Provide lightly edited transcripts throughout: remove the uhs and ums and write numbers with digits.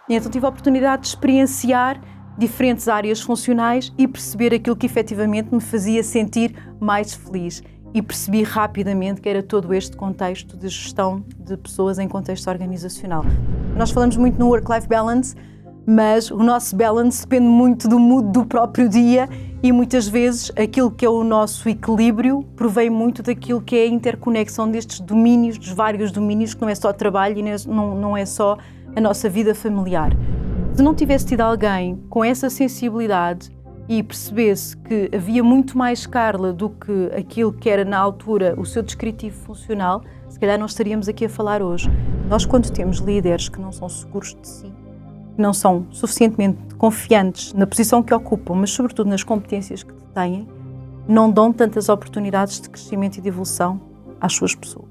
E então tive a oportunidade de experienciar diferentes áreas funcionais e perceber aquilo que efetivamente me fazia sentir mais feliz. E percebi rapidamente que era todo este contexto de gestão de pessoas em contexto organizacional. Nós falamos muito no work-life balance, mas o nosso balance depende muito do mood do próprio dia e muitas vezes aquilo que é o nosso equilíbrio provém muito daquilo que é a interconexão destes domínios, dos vários domínios, que não é só trabalho e não é só a nossa vida familiar. Se não tivesse tido alguém com essa sensibilidade e percebesse que havia muito mais Carla do que aquilo que era na altura o seu descritivo funcional, se calhar não estaríamos aqui a falar hoje. Nós, quando temos líderes que não são seguros de si, que não são suficientemente confiantes na posição que ocupam, mas sobretudo nas competências que têm, não dão tantas oportunidades de crescimento e de evolução às suas pessoas.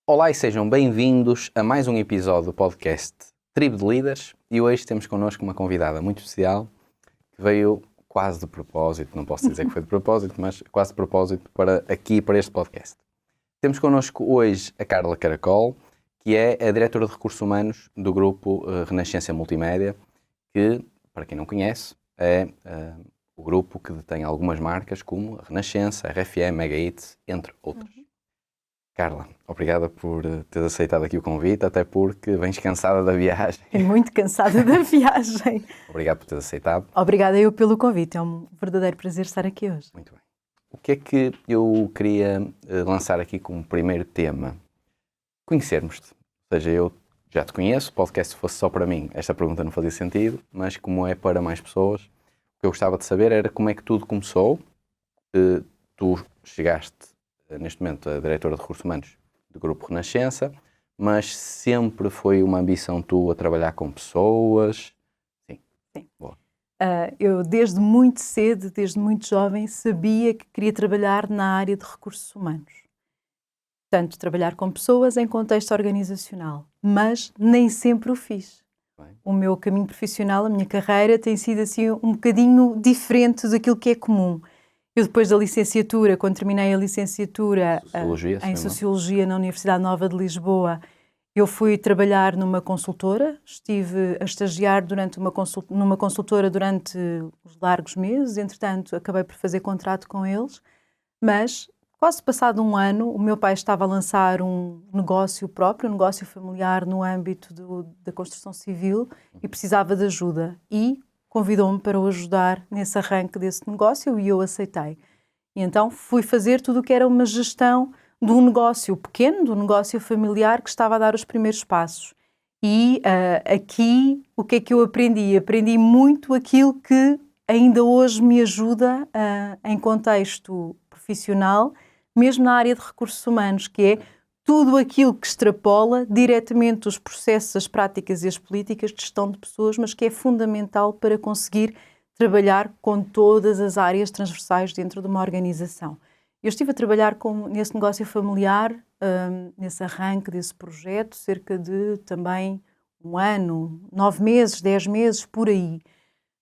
Olá e sejam bem-vindos a mais um episódio do podcast Tribo de Líderes e hoje temos connosco uma convidada muito especial que veio quase de propósito, não posso dizer que foi de propósito, mas quase de propósito para este podcast. Temos connosco hoje a Carla Caracol, que é a diretora de Recursos Humanos do grupo Renascença Multimédia, que, para quem não conhece, é o grupo que detém algumas marcas como a Renascença, a RFM, Mega Hits, entre outras. Carla, obrigada por teres aceitado aqui o convite, até porque vens cansada da viagem. Muito cansada da viagem. Obrigado por teres aceitado. Obrigada eu pelo convite, é um verdadeiro prazer estar aqui hoje. Muito bem. O que é que eu queria lançar aqui como primeiro tema? Conhecermos-te. Ou seja, eu já te conheço, o podcast se fosse só para mim, esta pergunta não fazia sentido, mas como é para mais pessoas, o que eu gostava de saber era como é que tudo começou. Tu chegaste neste momento a diretora de Recursos Humanos do Grupo Renascença, mas sempre foi uma ambição tua trabalhar com pessoas? Sim. Boa. Eu desde muito cedo, desde muito jovem, sabia que queria trabalhar na área de recursos humanos. Portanto, trabalhar com pessoas em contexto organizacional, mas nem sempre o fiz. Bem. O meu caminho profissional, a minha carreira, tem sido assim um bocadinho diferente daquilo que é comum. Eu depois da licenciatura, quando terminei a licenciatura em Sociologia na Universidade Nova de Lisboa, eu fui trabalhar numa consultora, estive a estagiar numa consultora durante os largos meses, entretanto acabei por fazer contrato com eles, mas quase passado um ano o meu pai estava a lançar um negócio próprio, um negócio familiar no âmbito da construção civil e precisava de ajuda e convidou-me para o ajudar nesse arranque desse negócio e eu aceitei. E então fui fazer tudo o que era uma gestão de um negócio pequeno, de um negócio familiar que estava a dar os primeiros passos. E aqui, o que é que eu aprendi? Aprendi muito aquilo que ainda hoje me ajuda em contexto profissional, mesmo na área de recursos humanos, que é tudo aquilo que extrapola diretamente os processos, as práticas e as políticas de gestão de pessoas, mas que é fundamental para conseguir trabalhar com todas as áreas transversais dentro de uma organização. Eu estive a trabalhar nesse negócio familiar, nesse arranque desse projeto, cerca de também um ano, 9 meses, 10 meses, por aí.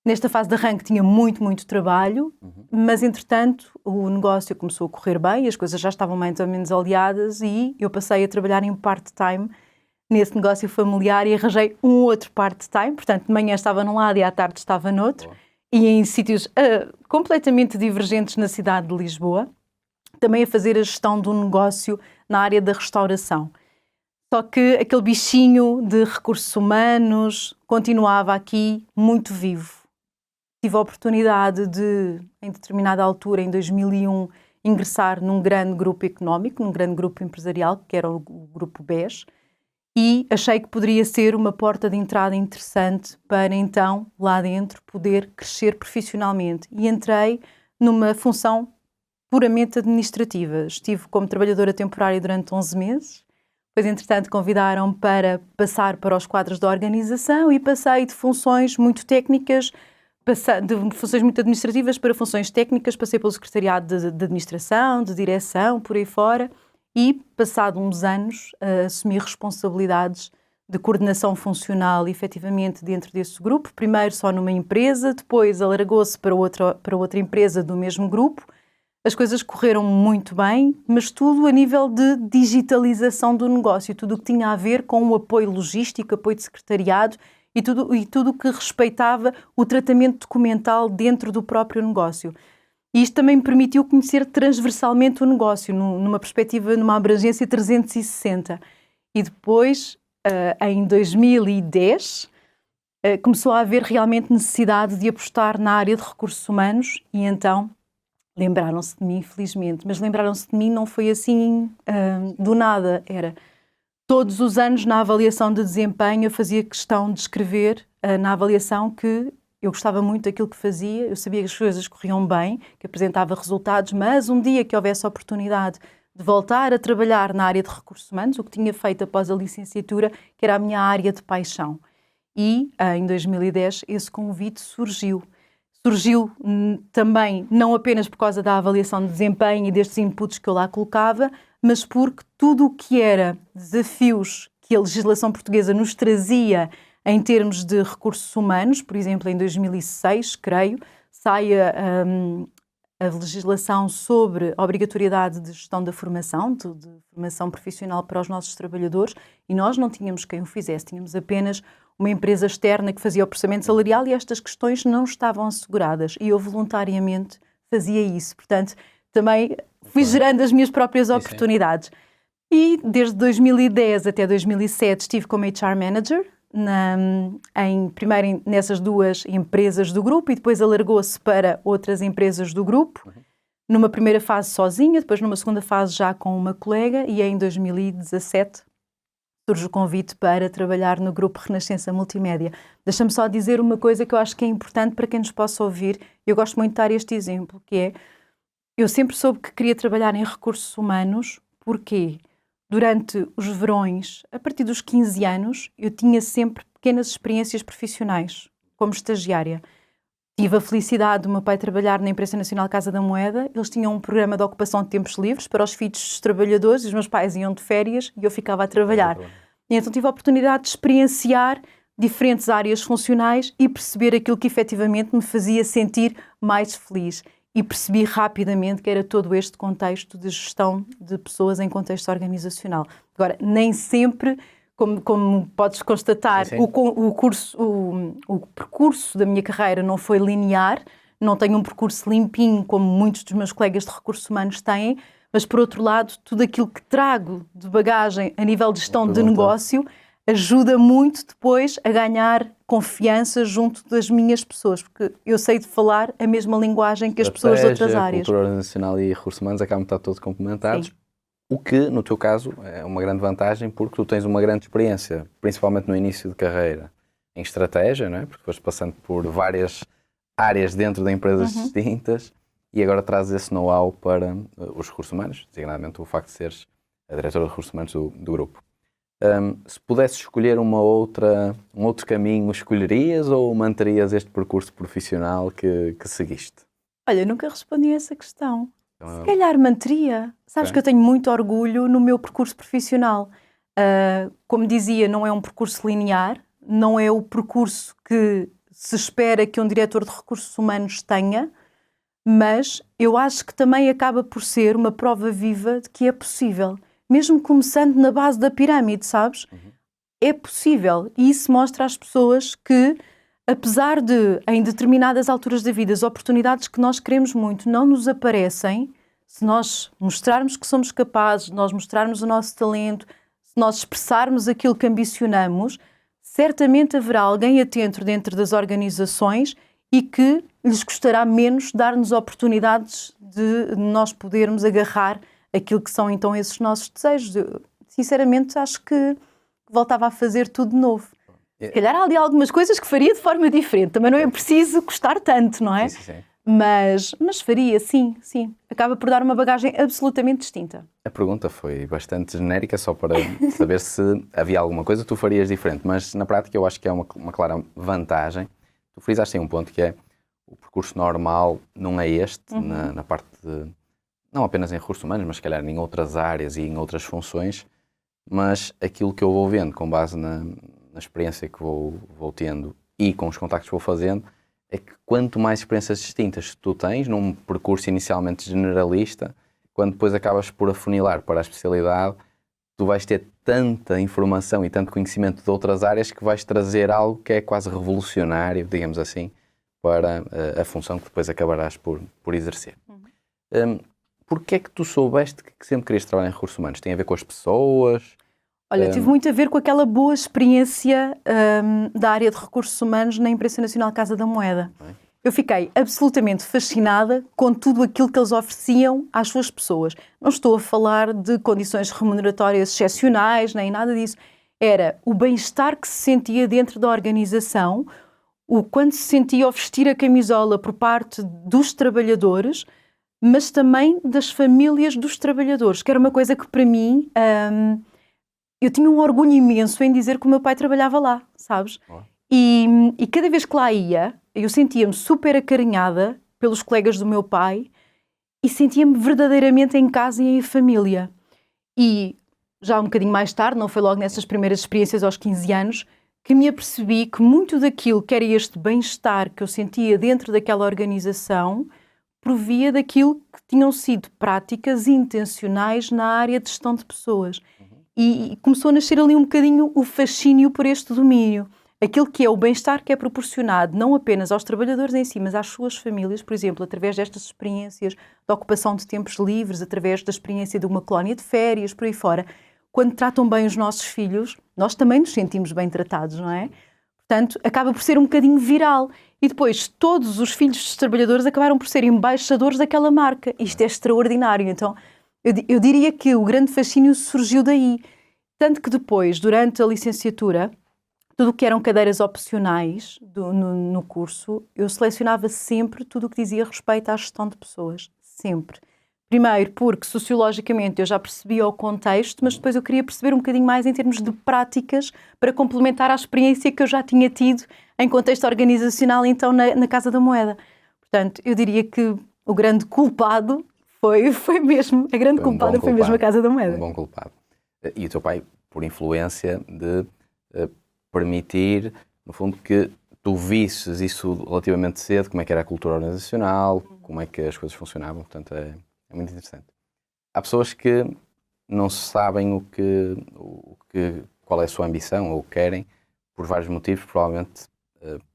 Nesta fase de arranque tinha muito trabalho, mas entretanto o negócio começou a correr bem, as coisas já estavam mais ou menos oleadas e eu passei a trabalhar em part-time nesse negócio familiar e arranjei um outro part-time, portanto de manhã estava num lado e à tarde estava no outro, e em sítios completamente divergentes na cidade de Lisboa, também a fazer a gestão de um negócio na área da restauração. Só que aquele bichinho de recursos humanos continuava aqui muito vivo. Tive a oportunidade de, em determinada altura, em 2001, ingressar num grande grupo económico, num grande grupo empresarial, que era o Grupo BES, e achei que poderia ser uma porta de entrada interessante para, então, lá dentro, poder crescer profissionalmente. E entrei numa função puramente administrativa. Estive como trabalhadora temporária durante 11 meses, depois, entretanto, convidaram-me para passar para os quadros da organização e passei de funções muito técnicas, de funções muito administrativas para funções técnicas, passei pelo secretariado de administração, de direção, por aí fora, e, passado uns anos, assumi responsabilidades de coordenação funcional, efetivamente, dentro desse grupo. Primeiro só numa empresa, depois alargou-se para outra empresa do mesmo grupo. As coisas correram muito bem, mas tudo a nível de digitalização do negócio, tudo o que tinha a ver com o apoio logístico, apoio de secretariado e tudo o que respeitava o tratamento documental dentro do próprio negócio. E isto também me permitiu conhecer transversalmente o negócio, numa perspectiva, numa abrangência 360. E depois, em 2010, começou a haver realmente necessidade de apostar na área de recursos humanos e então lembraram-se de mim, felizmente. Mas lembraram-se de mim não foi assim do nada, era todos os anos na avaliação de desempenho eu fazia questão de escrever na avaliação que eu gostava muito daquilo que fazia, eu sabia que as coisas corriam bem, que apresentava resultados, mas um dia que houvesse oportunidade de voltar a trabalhar na área de recursos humanos, o que tinha feito após a licenciatura, que era a minha área de paixão. E em 2010 esse convite surgiu. Surgiu também não apenas por causa da avaliação de desempenho e destes inputs que eu lá colocava, mas porque tudo o que era desafios que a legislação portuguesa nos trazia em termos de recursos humanos, por exemplo, em 2006, creio, sai a legislação sobre a obrigatoriedade de gestão da formação, de formação profissional para os nossos trabalhadores, e nós não tínhamos quem o fizesse, tínhamos apenas uma empresa externa que fazia o processamento salarial e estas questões não estavam asseguradas, e eu voluntariamente fazia isso. Portanto, também fui gerando as minhas próprias oportunidades. E desde 2010 até 2007 estive como HR Manager, primeiro nessas duas empresas do grupo e depois alargou-se para outras empresas do grupo, numa primeira fase sozinha, depois numa segunda fase já com uma colega, e em 2017 surge o convite para trabalhar no grupo Renascença Multimédia. Deixa-me só dizer uma coisa que eu acho que é importante para quem nos possa ouvir. Eu gosto muito de dar este exemplo, que é, eu sempre soube que queria trabalhar em recursos humanos. Porquê? Durante os verões, a partir dos 15 anos, eu tinha sempre pequenas experiências profissionais, como estagiária. Tive a felicidade do meu pai trabalhar na Imprensa Nacional Casa da Moeda. Eles tinham um programa de ocupação de tempos livres para os filhos dos trabalhadores, e os meus pais iam de férias e eu ficava a trabalhar. E então tive a oportunidade de experienciar diferentes áreas funcionais e perceber aquilo que efetivamente me fazia sentir mais feliz. E percebi rapidamente que era todo este contexto de gestão de pessoas em contexto organizacional. Agora, nem sempre, como podes constatar, o percurso da minha carreira não foi linear, não tenho um percurso limpinho como muitos dos meus colegas de recursos humanos têm, mas, por outro lado, tudo aquilo que trago de bagagem a nível de gestão de negócio ajuda muito depois a ganhar confiança junto das minhas pessoas, porque eu sei de falar a mesma linguagem que as pessoas de outras áreas. A cultura organizacional e recursos humanos acabam de estar todos complementados, sim. O que, no teu caso, é uma grande vantagem porque tu tens uma grande experiência, principalmente no início de carreira, em estratégia, não é? Porque foste passando por várias áreas dentro de empresas distintas e agora trazes esse know-how para os recursos humanos, designadamente o facto de seres a diretora de recursos humanos do grupo. Se pudesses escolher um outro caminho, escolherias ou manterias este percurso profissional que seguiste? Olha, nunca respondi a essa questão. Se calhar manteria. Sabes que eu tenho muito orgulho no meu percurso profissional. Como dizia, não é um percurso linear, não é o percurso que se espera que um diretor de recursos humanos tenha, mas eu acho que também acaba por ser uma prova viva de que é possível. Mesmo começando na base da pirâmide, sabes? É possível. E isso mostra às pessoas que, apesar de, em determinadas alturas da vida, as oportunidades que nós queremos muito não nos aparecem, se nós mostrarmos que somos capazes, se nós mostrarmos o nosso talento, se nós expressarmos aquilo que ambicionamos, certamente haverá alguém atento dentro das organizações e que lhes custará menos dar-nos oportunidades de nós podermos agarrar aquilo que são então esses nossos desejos. Eu, sinceramente, acho que voltava a fazer tudo de novo. Se calhar há ali algumas coisas que faria de forma diferente. Também não é preciso custar tanto, não é? Sim. Mas faria, sim. Acaba por dar uma bagagem absolutamente distinta. A pergunta foi bastante genérica, só para saber se havia alguma coisa que tu farias diferente. Mas, na prática, eu acho que é uma clara vantagem. Tu frisaste em um ponto que é o percurso normal não é este, na parte não apenas em recursos humanos, mas se calhar em outras áreas e em outras funções, mas aquilo que eu vou vendo com base na experiência que vou tendo e com os contactos que vou fazendo, é que quanto mais experiências distintas tu tens, num percurso inicialmente generalista, quando depois acabas por afunilar para a especialidade, tu vais ter tanta informação e tanto conhecimento de outras áreas que vais trazer algo que é quase revolucionário, digamos assim, para a função que depois acabarás por exercer. Porquê é que tu soubeste que sempre querias trabalhar em recursos humanos? Tem a ver com as pessoas? Olha, tive muito a ver com aquela boa experiência da área de recursos humanos na Imprensa Nacional Casa da Moeda. Eu fiquei absolutamente fascinada com tudo aquilo que eles ofereciam às suas pessoas. Não estou a falar de condições remuneratórias excepcionais, nem nada disso. Era o bem-estar que se sentia dentro da organização, o quanto se sentia ao vestir a camisola por parte dos trabalhadores, mas também das famílias dos trabalhadores, que era uma coisa que para mim... eu tinha um orgulho imenso em dizer que o meu pai trabalhava lá, sabes? E cada vez que lá ia, eu sentia-me super acarinhada pelos colegas do meu pai e sentia-me verdadeiramente em casa e em família. E já um bocadinho mais tarde, não foi logo nessas primeiras experiências aos 15 anos, que me apercebi que muito daquilo que era este bem-estar que eu sentia dentro daquela organização provia daquilo que tinham sido práticas intencionais na área de gestão de pessoas. E começou a nascer ali um bocadinho o fascínio por este domínio. Aquilo que é o bem-estar que é proporcionado não apenas aos trabalhadores em si, mas às suas famílias, por exemplo, através destas experiências de ocupação de tempos livres, através da experiência de uma colónia de férias, por aí fora. Quando tratam bem os nossos filhos, nós também nos sentimos bem tratados, não é? Portanto, acaba por ser um bocadinho viral. E depois, todos os filhos dos trabalhadores acabaram por ser embaixadores daquela marca. Isto é extraordinário. Então, eu diria que o grande fascínio surgiu daí. Tanto que depois, durante a licenciatura, tudo o que eram cadeiras opcionais no curso, eu selecionava sempre tudo o que dizia respeito à gestão de pessoas. Sempre. Primeiro porque, sociologicamente, eu já percebia o contexto, mas depois eu queria perceber um bocadinho mais em termos de práticas para complementar a experiência que eu já tinha tido em contexto organizacional, então, na Casa da Moeda. Portanto, eu diria que o grande culpado foi mesmo, a grande culpada foi mesmo a Casa da Moeda. Um bom culpado. E o teu pai, por influência de permitir, no fundo, que tu visses isso relativamente cedo, como é que era a cultura organizacional, como é que as coisas funcionavam, portanto é muito interessante. Há pessoas que não sabem qual é a sua ambição ou o que querem, por vários motivos, provavelmente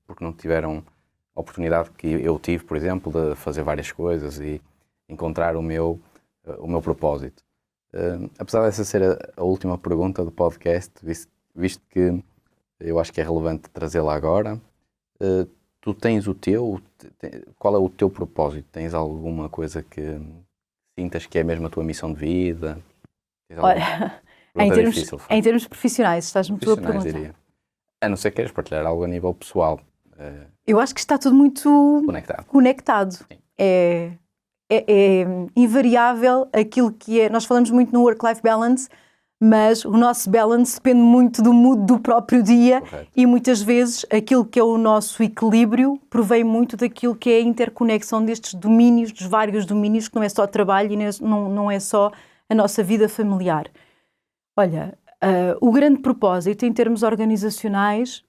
porque não tiveram a oportunidade que eu tive, por exemplo, de fazer várias coisas e encontrar o meu propósito. Apesar dessa ser a última pergunta do podcast, visto que eu acho que é relevante trazê-la agora, tu tens o teu? Qual é o teu propósito? Tens alguma coisa que sintas que é mesmo a tua missão de vida? Olha, em termos profissionais, estás-me tu a perguntar. Diria. A não ser que queiras partilhar algo a nível pessoal. Eu acho que está tudo muito conectado. É invariável aquilo que é... Nós falamos muito no work-life balance, mas o nosso balance depende muito do mood do próprio dia. Correto. E muitas vezes aquilo que é o nosso equilíbrio provém muito daquilo que é a interconexão destes domínios, dos vários domínios, que não é só trabalho e não é só a nossa vida familiar. Olha, o grande propósito em termos organizacionais,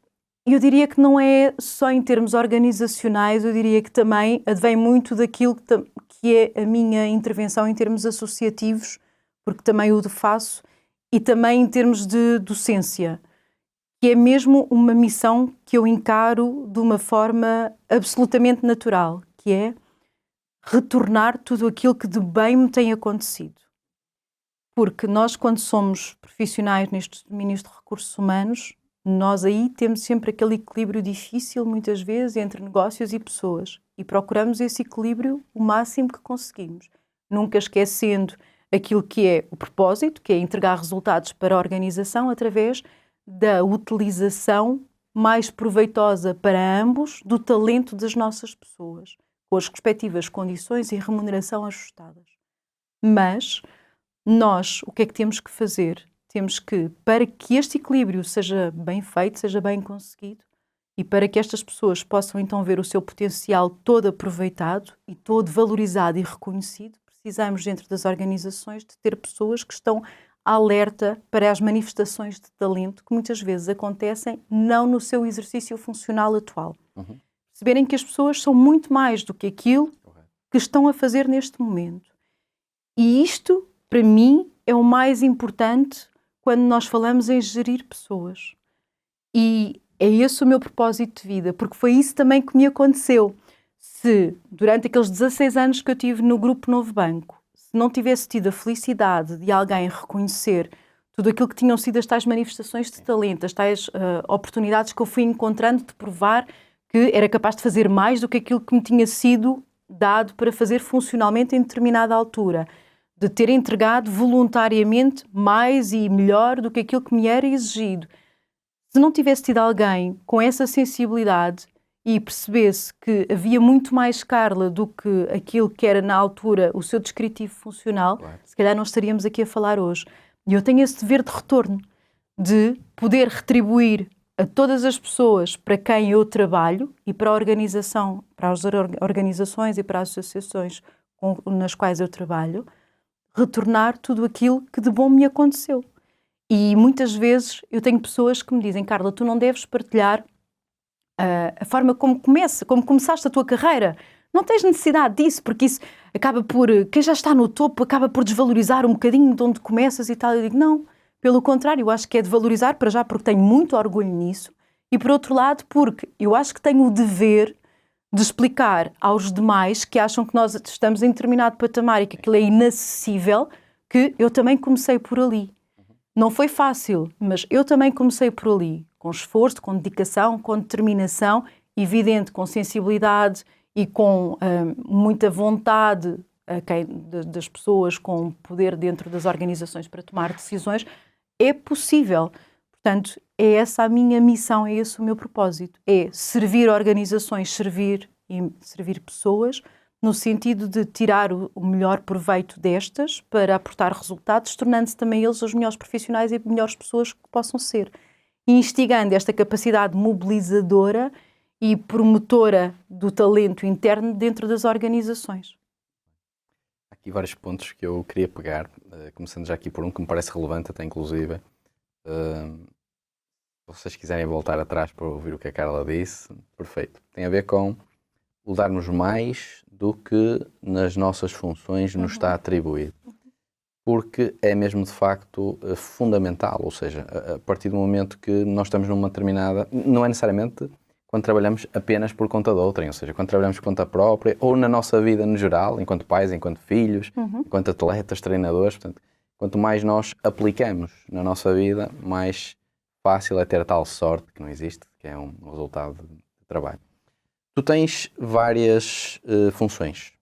eu diria que não é só em termos organizacionais, eu diria que também advém muito daquilo que é a minha intervenção em termos associativos, porque também o faço, e também em termos de docência, que é mesmo uma missão que eu encaro de uma forma absolutamente natural, que é retornar tudo aquilo que de bem me tem acontecido. Porque nós, quando somos profissionais nestes domínios de recursos humanos, nós aí temos sempre aquele equilíbrio difícil, muitas vezes, entre negócios e pessoas. E procuramos esse equilíbrio o máximo que conseguimos. Nunca esquecendo aquilo que é o propósito, que é entregar resultados para a organização através da utilização mais proveitosa para ambos do talento das nossas pessoas, com as respectivas condições e remuneração ajustadas. Mas nós, o que é que temos que fazer? Temos que, para que este equilíbrio seja bem feito, seja bem conseguido, e para que estas pessoas possam então ver o seu potencial todo aproveitado e todo valorizado e reconhecido, precisamos dentro das organizações de ter pessoas que estão alerta para as manifestações de talento que muitas vezes acontecem não no seu exercício funcional atual. Perceberem que as pessoas são muito mais do que aquilo que estão a fazer neste momento. E isto, para mim, é o mais importante quando nós falamos em gerir pessoas. E é esse o meu propósito de vida, porque foi isso também que me aconteceu. Se, durante aqueles 16 anos que eu tive no Grupo Novo Banco, se não tivesse tido a felicidade de alguém reconhecer tudo aquilo que tinham sido as tais manifestações de talento, as tais oportunidades que eu fui encontrando de provar que era capaz de fazer mais do que aquilo que me tinha sido dado para fazer funcionalmente em determinada altura, de ter entregado voluntariamente mais e melhor do que aquilo que me era exigido. Se não tivesse tido alguém com essa sensibilidade e percebesse que havia muito mais Carla do que aquilo que era na altura o seu descritivo funcional, se calhar não estaríamos aqui a falar hoje. E eu tenho esse dever de retorno, de poder retribuir a todas as pessoas para quem eu trabalho e para a organização, para as organizações e para as associações nas quais eu trabalho, retornar tudo aquilo que de bom me aconteceu. E muitas vezes eu tenho pessoas que me dizem: Carla, tu não deves partilhar a forma como começaste a tua carreira. Não tens necessidade disso, porque isso acaba por... Quem já está no topo acaba por desvalorizar um bocadinho de onde começas e tal. Eu digo, não, pelo contrário, eu acho que é de valorizar, para já, porque tenho muito orgulho nisso, e por outro lado, porque eu acho que tenho o dever de explicar aos demais que acham que nós estamos em determinado patamar e que aquilo é inacessível, que eu também comecei por ali. Não foi fácil, mas eu também comecei por ali, com esforço, com dedicação, com determinação, evidente, com sensibilidade e com muita vontade das pessoas com poder dentro das organizações para tomar decisões. É possível. Portanto, é essa a minha missão, é esse o meu propósito. É servir organizações, servir pessoas, no sentido de tirar o melhor proveito destas para aportar resultados, tornando-se também eles os melhores profissionais e melhores pessoas que possam ser. E instigando esta capacidade mobilizadora e promotora do talento interno dentro das organizações. Há aqui vários pontos que eu queria pegar, começando já aqui por um que me parece relevante, até inclusive. Se vocês quiserem voltar atrás para ouvir o que a Carla disse, perfeito. Tem a ver com o darmos mais do que nas nossas funções nos está atribuído. Porque é mesmo de facto fundamental, ou seja, a partir do momento que nós estamos numa determinada... Não é necessariamente quando trabalhamos apenas por conta de outrem, ou seja, quando trabalhamos por conta própria ou na nossa vida no geral, enquanto pais, enquanto filhos, enquanto atletas, treinadores. Portanto, quanto mais nós aplicamos na nossa vida, mais fácil é ter a tal sorte, que não existe, que é um resultado de trabalho. Tu tens várias funções.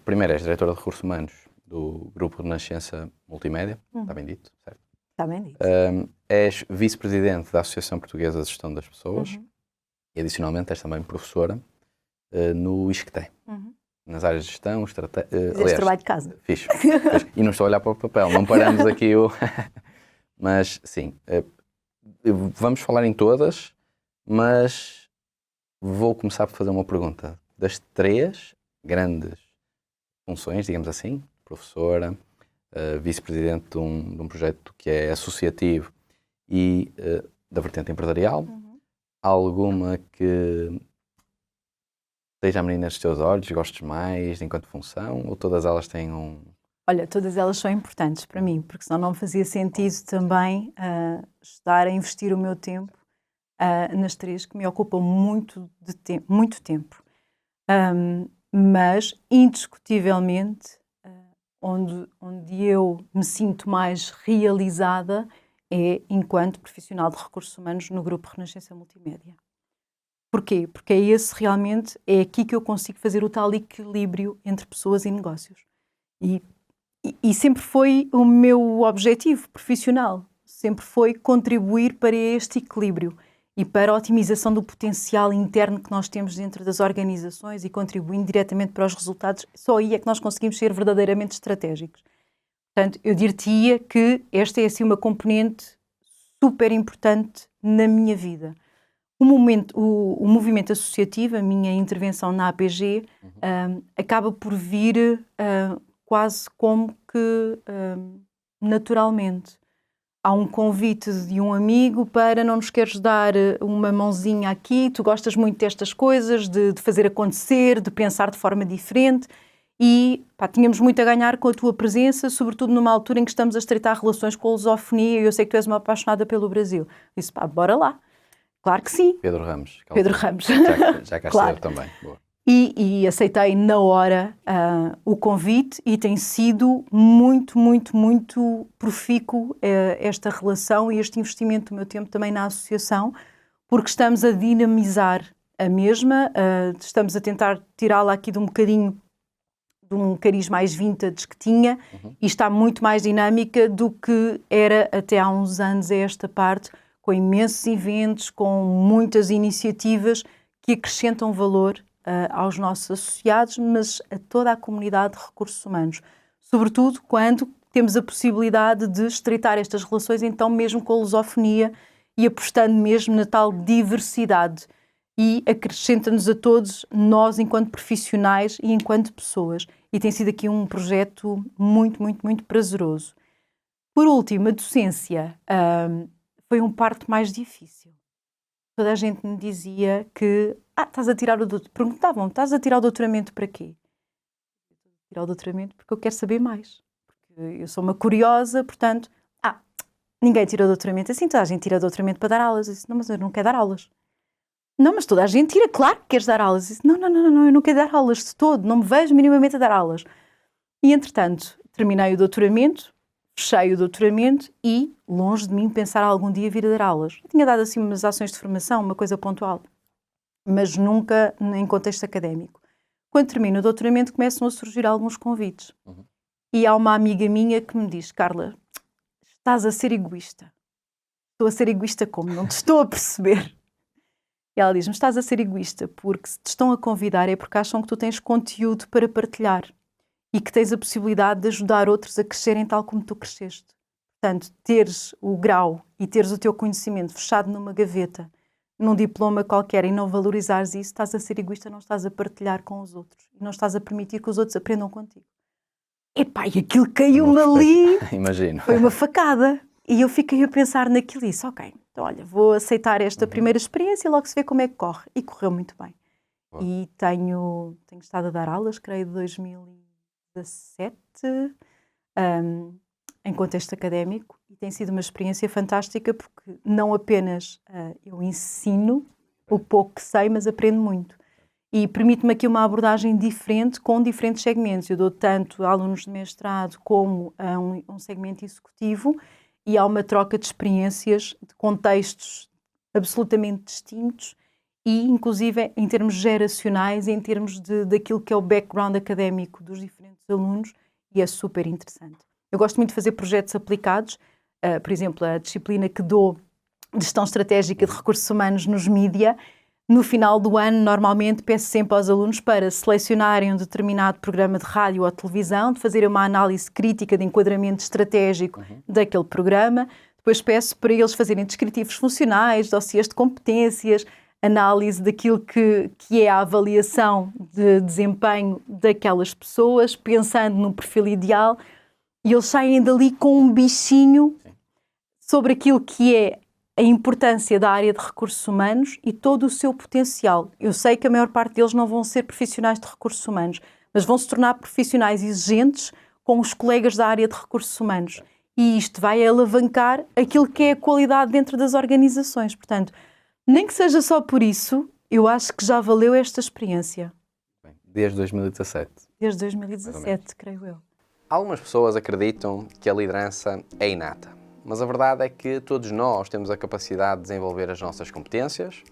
Primeiro, és diretora de recursos humanos do Grupo Renascença Multimédia, está bem dito, certo? Está bem dito. És vice-presidente da Associação Portuguesa de Gestão das Pessoas e, adicionalmente, és também professora no ISCTE, nas áreas de gestão, estratégia... Fizeste trabalho de casa. Fiz. E não estou a olhar para o papel, não paramos aqui o... Mas, sim, vamos falar em todas, mas vou começar por fazer uma pergunta. Das 3 grandes funções, digamos assim, professora, vice-presidente de um projeto que é associativo e da vertente empresarial, alguma que seja a menina dos teus olhos, gostes mais enquanto função, ou todas elas têm um... Olha, todas elas são importantes para mim, porque senão não fazia sentido também estar a investir o meu tempo nas 3 que me ocupam muito tempo. Mas, indiscutivelmente, onde eu me sinto mais realizada é enquanto profissional de recursos humanos no Grupo Renascença Multimédia. Porquê? Porque é aqui que eu consigo fazer o tal equilíbrio entre pessoas e negócios. E sempre foi o meu objetivo profissional, sempre foi contribuir para este equilíbrio e para a otimização do potencial interno que nós temos dentro das organizações e contribuindo diretamente para os resultados. Só aí é que nós conseguimos ser verdadeiramente estratégicos. Portanto, eu diria que esta é assim uma componente super importante na minha vida. o movimento associativo, a minha intervenção na APG, acaba por vir quase como que naturalmente. Há um convite de um amigo para não nos queres dar uma mãozinha aqui, tu gostas muito destas coisas, de fazer acontecer, de pensar de forma diferente e tínhamos muito a ganhar com a tua presença, sobretudo numa altura em que estamos a estreitar relações com a lusofonia e eu sei que tu és uma apaixonada pelo Brasil. Disse, bora lá. Claro que sim. Pedro Ramos. Já cá claro. Esteve também. Boa. E aceitei na hora o convite e tem sido muito, muito, muito profícuo esta relação e este investimento do meu tempo também na associação, porque estamos a dinamizar a mesma, estamos a tentar tirá-la aqui de um bocadinho de um cariz mais vintage que tinha e está muito mais dinâmica do que era até há uns anos a esta parte, com imensos eventos, com muitas iniciativas que acrescentam valor aos nossos associados, mas a toda a comunidade de recursos humanos. Sobretudo quando temos a possibilidade de estreitar estas relações, então mesmo com a lusofonia e apostando mesmo na tal diversidade. E acrescenta-nos a todos, nós enquanto profissionais e enquanto pessoas. E tem sido aqui um projeto muito, muito, muito prazeroso. Por último, a docência foi um parto mais difícil. Toda a gente me dizia que estás a tirar o doutoramento. Perguntavam, estás a tirar o doutoramento para quê? Tirar o doutoramento porque eu quero saber mais. Porque eu sou uma curiosa, portanto, ninguém tira o doutoramento assim, toda a gente tira o doutoramento para dar aulas. Eu disse, não, mas eu não quero dar aulas. Não, mas toda a gente tira, claro que queres dar aulas. Eu disse, não, eu não quero dar aulas de todo, não me vejo minimamente a dar aulas. E, entretanto, terminei o doutoramento, fechei o doutoramento e, longe de mim, pensar algum dia vir a dar aulas. Eu tinha dado assim umas ações de formação, uma coisa pontual, mas nunca em contexto académico. Quando termino o doutoramento, começam a surgir alguns convites. E há uma amiga minha que me diz, Carla, estás a ser egoísta. Estou a ser egoísta como? Não te estou a perceber. E ela diz-me, estás a ser egoísta porque se te estão a convidar é porque acham que tu tens conteúdo para partilhar e que tens a possibilidade de ajudar outros a crescerem tal como tu cresceste. Portanto, teres o grau e teres o teu conhecimento fechado numa gaveta, num diploma qualquer e não valorizares isso, estás a ser egoísta, não estás a partilhar com os outros e não estás a permitir que os outros aprendam contigo. Epá, e aquilo caiu-me ali. Imagino. Foi uma facada. E eu fiquei a pensar naquilo e disse, ok, então olha, vou aceitar esta primeira experiência e logo se vê como é que corre. E correu muito bem. E tenho estado a dar aulas, creio, de 2017, em contexto académico. E tem sido uma experiência fantástica porque não apenas eu ensino o pouco que sei, mas aprendo muito. E permite-me aqui uma abordagem diferente com diferentes segmentos. Eu dou tanto a alunos de mestrado como a um segmento executivo e há uma troca de experiências, de contextos absolutamente distintos e, inclusive, em termos geracionais, em termos daquilo que é o background académico dos diferentes alunos e é super interessante. Eu gosto muito de fazer projetos aplicados, por exemplo, a disciplina que dou de gestão estratégica de recursos humanos nos mídia. No final do ano, normalmente, peço sempre aos alunos para selecionarem um determinado programa de rádio ou televisão, de fazerem uma análise crítica de enquadramento estratégico daquele programa. Depois peço para eles fazerem descritivos funcionais, dossiês de competências, análise daquilo que é a avaliação de desempenho daquelas pessoas, pensando no perfil ideal, e eles saem dali com um bichinho sobre aquilo que é a importância da área de recursos humanos e todo o seu potencial. Eu sei que a maior parte deles não vão ser profissionais de recursos humanos, mas vão se tornar profissionais exigentes com os colegas da área de recursos humanos. E isto vai alavancar aquilo que é a qualidade dentro das organizações. Portanto, nem que seja só por isso, eu acho que já valeu esta experiência. Desde 2017. Desde 2017, creio eu. Algumas pessoas acreditam que a liderança é inata. Mas a verdade é que todos nós temos a capacidade de desenvolver as nossas competências,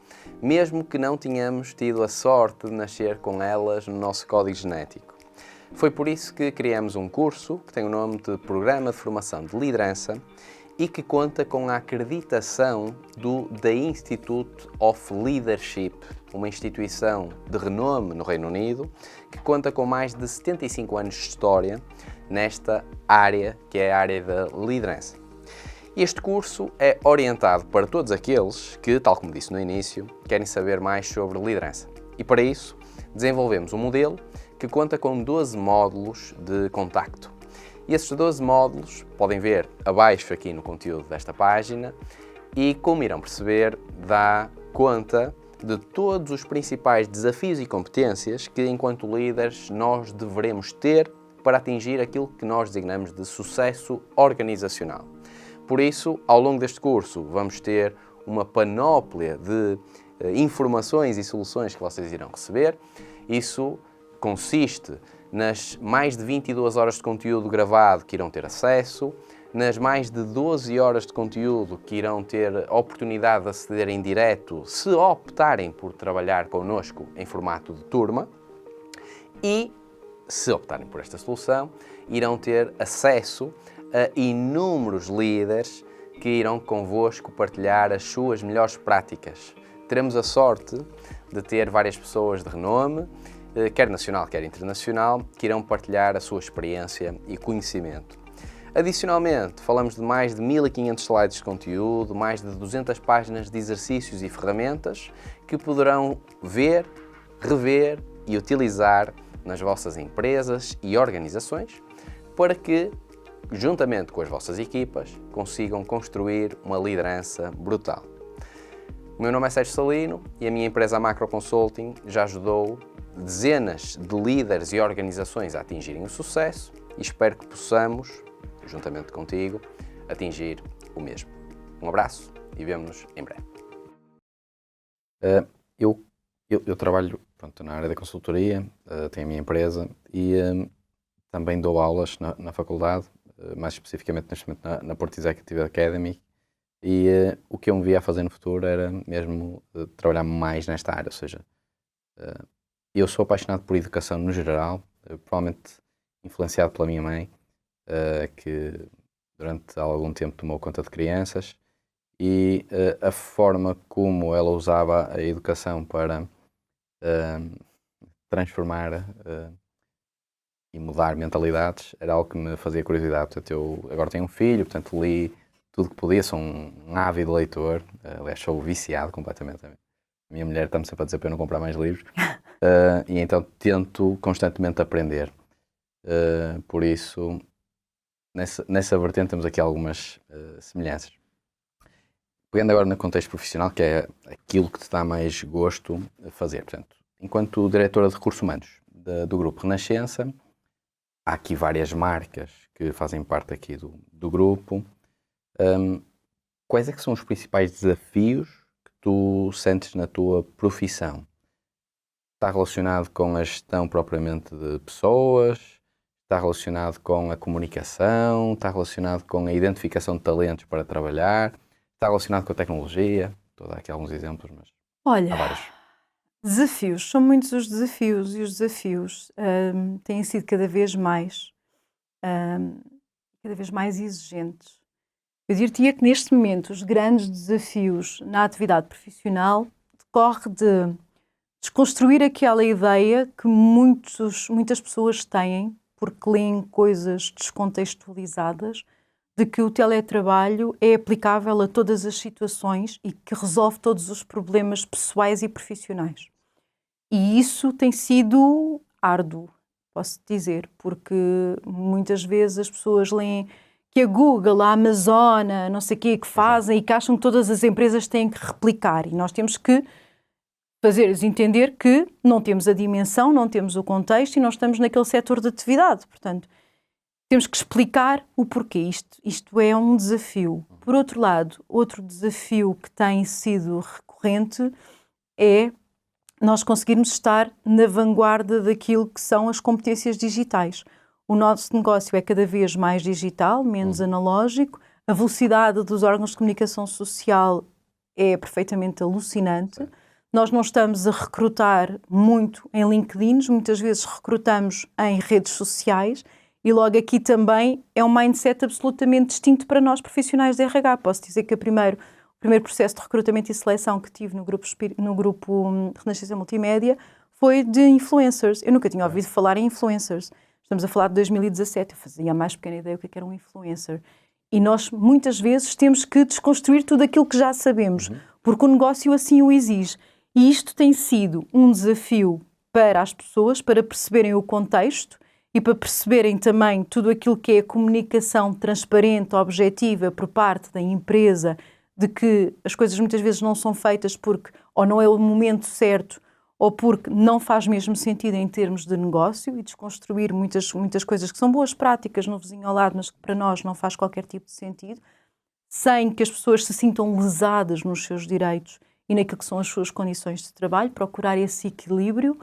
mesmo que não tenhamos tido a sorte de nascer com elas no nosso código genético. Foi por isso que criamos um curso que tem o nome de Programa de Formação de Liderança e que conta com a acreditação do The Institute of Leadership, uma instituição de renome no Reino Unido, que conta com mais de 75 anos de história nesta área, que é a área da liderança. Este curso é orientado para todos aqueles que, tal como disse no início, querem saber mais sobre liderança. E para isso, desenvolvemos um modelo que conta com 12 módulos de contacto. E esses 12 módulos podem ver abaixo aqui no conteúdo desta página e, como irão perceber, dá conta de todos os principais desafios e competências que, enquanto líderes, nós devemos ter para atingir aquilo que nós designamos de sucesso organizacional. Por isso, ao longo deste curso, vamos ter uma panóplia de informações e soluções que vocês irão receber. Isso consiste nas mais de 22 horas de conteúdo gravado que irão ter acesso, nas mais de 12 horas de conteúdo que irão ter a oportunidade de aceder em direto se optarem por trabalhar connosco em formato de turma e, se optarem por esta solução, irão ter acesso a inúmeros líderes que irão convosco partilhar as suas melhores práticas. Teremos a sorte de ter várias pessoas de renome, quer nacional, quer internacional, que irão partilhar a sua experiência e conhecimento. Adicionalmente, falamos de mais de 1500 slides de conteúdo, mais de 200 páginas de exercícios e ferramentas que poderão ver, rever e utilizar nas vossas empresas e organizações para que, juntamente com as vossas equipas, consigam construir uma liderança brutal. O meu nome é Sérgio Salino e a minha empresa Macro Consulting já ajudou dezenas de líderes e organizações a atingirem o sucesso e espero que possamos, juntamente contigo, atingir o mesmo. Um abraço e vemo-nos em breve. Eu trabalho na área da consultoria, tenho a minha empresa e também dou aulas na faculdade, mais especificamente neste momento na Porto Executive Academy, e o que eu me via a fazer no futuro era mesmo trabalhar mais nesta área, ou seja, eu sou apaixonado por educação no geral, provavelmente influenciado pela minha mãe, que durante algum tempo tomou conta de crianças, e a forma como ela usava a educação para transformar e mudar mentalidades era algo que me fazia curiosidade. Portanto, eu agora tenho um filho, portanto li tudo que podia, sou um ávido leitor, aliás sou viciado completamente. A minha mulher está-me sempre a dizer para eu não comprar mais livros, e então tento constantemente aprender. Por isso, nessa vertente temos aqui algumas semelhanças. Pegando agora no contexto profissional, que é aquilo que te dá mais gosto a fazer. Portanto, enquanto diretora de recursos humanos do Grupo Renascença, há aqui várias marcas que fazem parte aqui do grupo. Quais é que são os principais desafios que tu sentes na tua profissão? Está relacionado com a gestão propriamente de pessoas? Está relacionado com a comunicação? Está relacionado com a identificação de talentos para trabalhar? Está relacionado com a tecnologia? Estou a dar aqui alguns exemplos, mas olha, há vários. Desafios, são muitos os desafios e os desafios têm sido cada vez mais exigentes. Eu diria que neste momento os grandes desafios na atividade profissional decorre de desconstruir aquela ideia que muitas pessoas têm, porque leem coisas descontextualizadas, de que o teletrabalho é aplicável a todas as situações e que resolve todos os problemas pessoais e profissionais. E isso tem sido árduo, posso dizer, porque muitas vezes as pessoas leem que a Google, a Amazon, não sei o quê, que fazem e que acham que todas as empresas têm que replicar. E nós temos que fazer-lhes entender que não temos a dimensão, não temos o contexto e não estamos naquele setor de atividade. Portanto, temos que explicar o porquê. Isto é um desafio. Por outro lado, outro desafio que tem sido recorrente é nós conseguirmos estar na vanguarda daquilo que são as competências digitais. O nosso negócio é cada vez mais digital, menos analógico. A velocidade dos órgãos de comunicação social é perfeitamente alucinante. Nós não estamos a recrutar muito em LinkedIn, muitas vezes recrutamos em redes sociais. E logo aqui também é um mindset absolutamente distinto para nós profissionais de RH. Posso dizer que o primeiro processo de recrutamento e seleção que tive no grupo Renascença Multimédia foi de influencers. Eu nunca tinha ouvido falar em influencers. Estamos a falar de 2017. Eu fazia a mais pequena ideia do que era um influencer. E nós, muitas vezes, temos que desconstruir tudo aquilo que já sabemos, porque o negócio assim o exige. E isto tem sido um desafio para as pessoas, para perceberem o contexto e para perceberem também tudo aquilo que é a comunicação transparente, objetiva, por parte da empresa, de que as coisas muitas vezes não são feitas porque ou não é o momento certo, ou porque não faz mesmo sentido em termos de negócio, e desconstruir muitas coisas que são boas práticas no vizinho ao lado, mas que para nós não faz qualquer tipo de sentido, sem que as pessoas se sintam lesadas nos seus direitos e naquilo que são as suas condições de trabalho, procurar esse equilíbrio.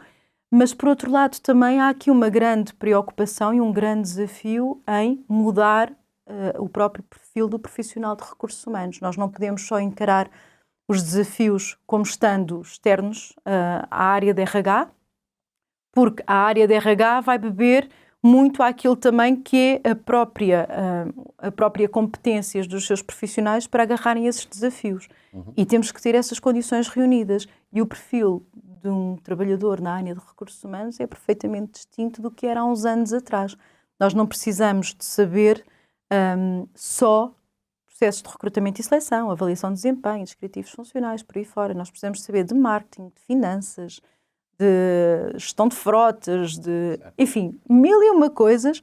Mas, por outro lado, também há aqui uma grande preocupação e um grande desafio em mudar o próprio perfil do profissional de recursos humanos. Nós não podemos só encarar os desafios como estando externos à área de RH, porque a área de RH vai beber muito àquilo também que é a própria competências dos seus profissionais para agarrarem esses desafios. E temos que ter essas condições reunidas. E o perfil de um trabalhador na área de recursos humanos é perfeitamente distinto do que era há uns anos atrás. Nós não precisamos de saber só processos de recrutamento e seleção, avaliação de desempenho, descritivos funcionais, por aí fora. Nós precisamos saber de marketing, de finanças, de gestão de frotas, enfim, mil e uma coisas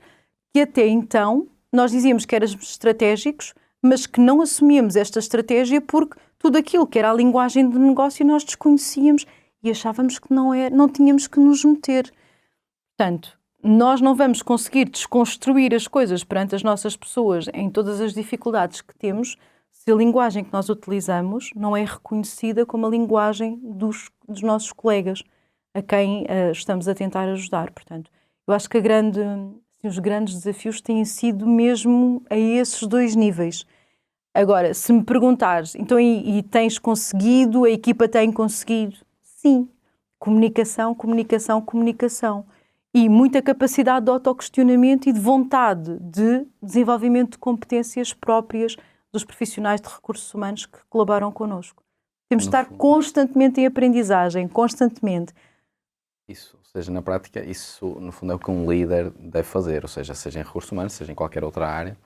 que até então nós dizíamos que éramos estratégicos, mas que não assumíamos esta estratégia porque tudo aquilo que era a linguagem de negócio nós desconhecíamos e achávamos que não tínhamos que nos meter. Portanto, nós não vamos conseguir desconstruir as coisas perante as nossas pessoas em todas as dificuldades que temos se a linguagem que nós utilizamos não é reconhecida como a linguagem dos nossos colegas a quem estamos a tentar ajudar. Portanto, eu acho que os grandes desafios têm sido mesmo a esses dois níveis. Agora, se me perguntares, então e tens conseguido, a equipa tem conseguido? Sim. Comunicação, comunicação, comunicação. E muita capacidade de autoquestionamento e de vontade de desenvolvimento de competências próprias dos profissionais de recursos humanos que colaboram connosco. Temos de estar constantemente em aprendizagem, constantemente. Isso, ou seja, na prática, isso no fundo é o que um líder deve fazer, ou seja em recursos humanos, seja em qualquer outra área,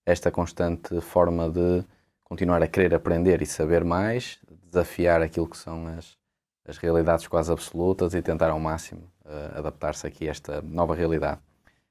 esta constante forma de continuar a querer aprender e saber mais, desafiar aquilo que são as realidades quase absolutas e tentar ao máximo adaptar-se aqui a esta nova realidade.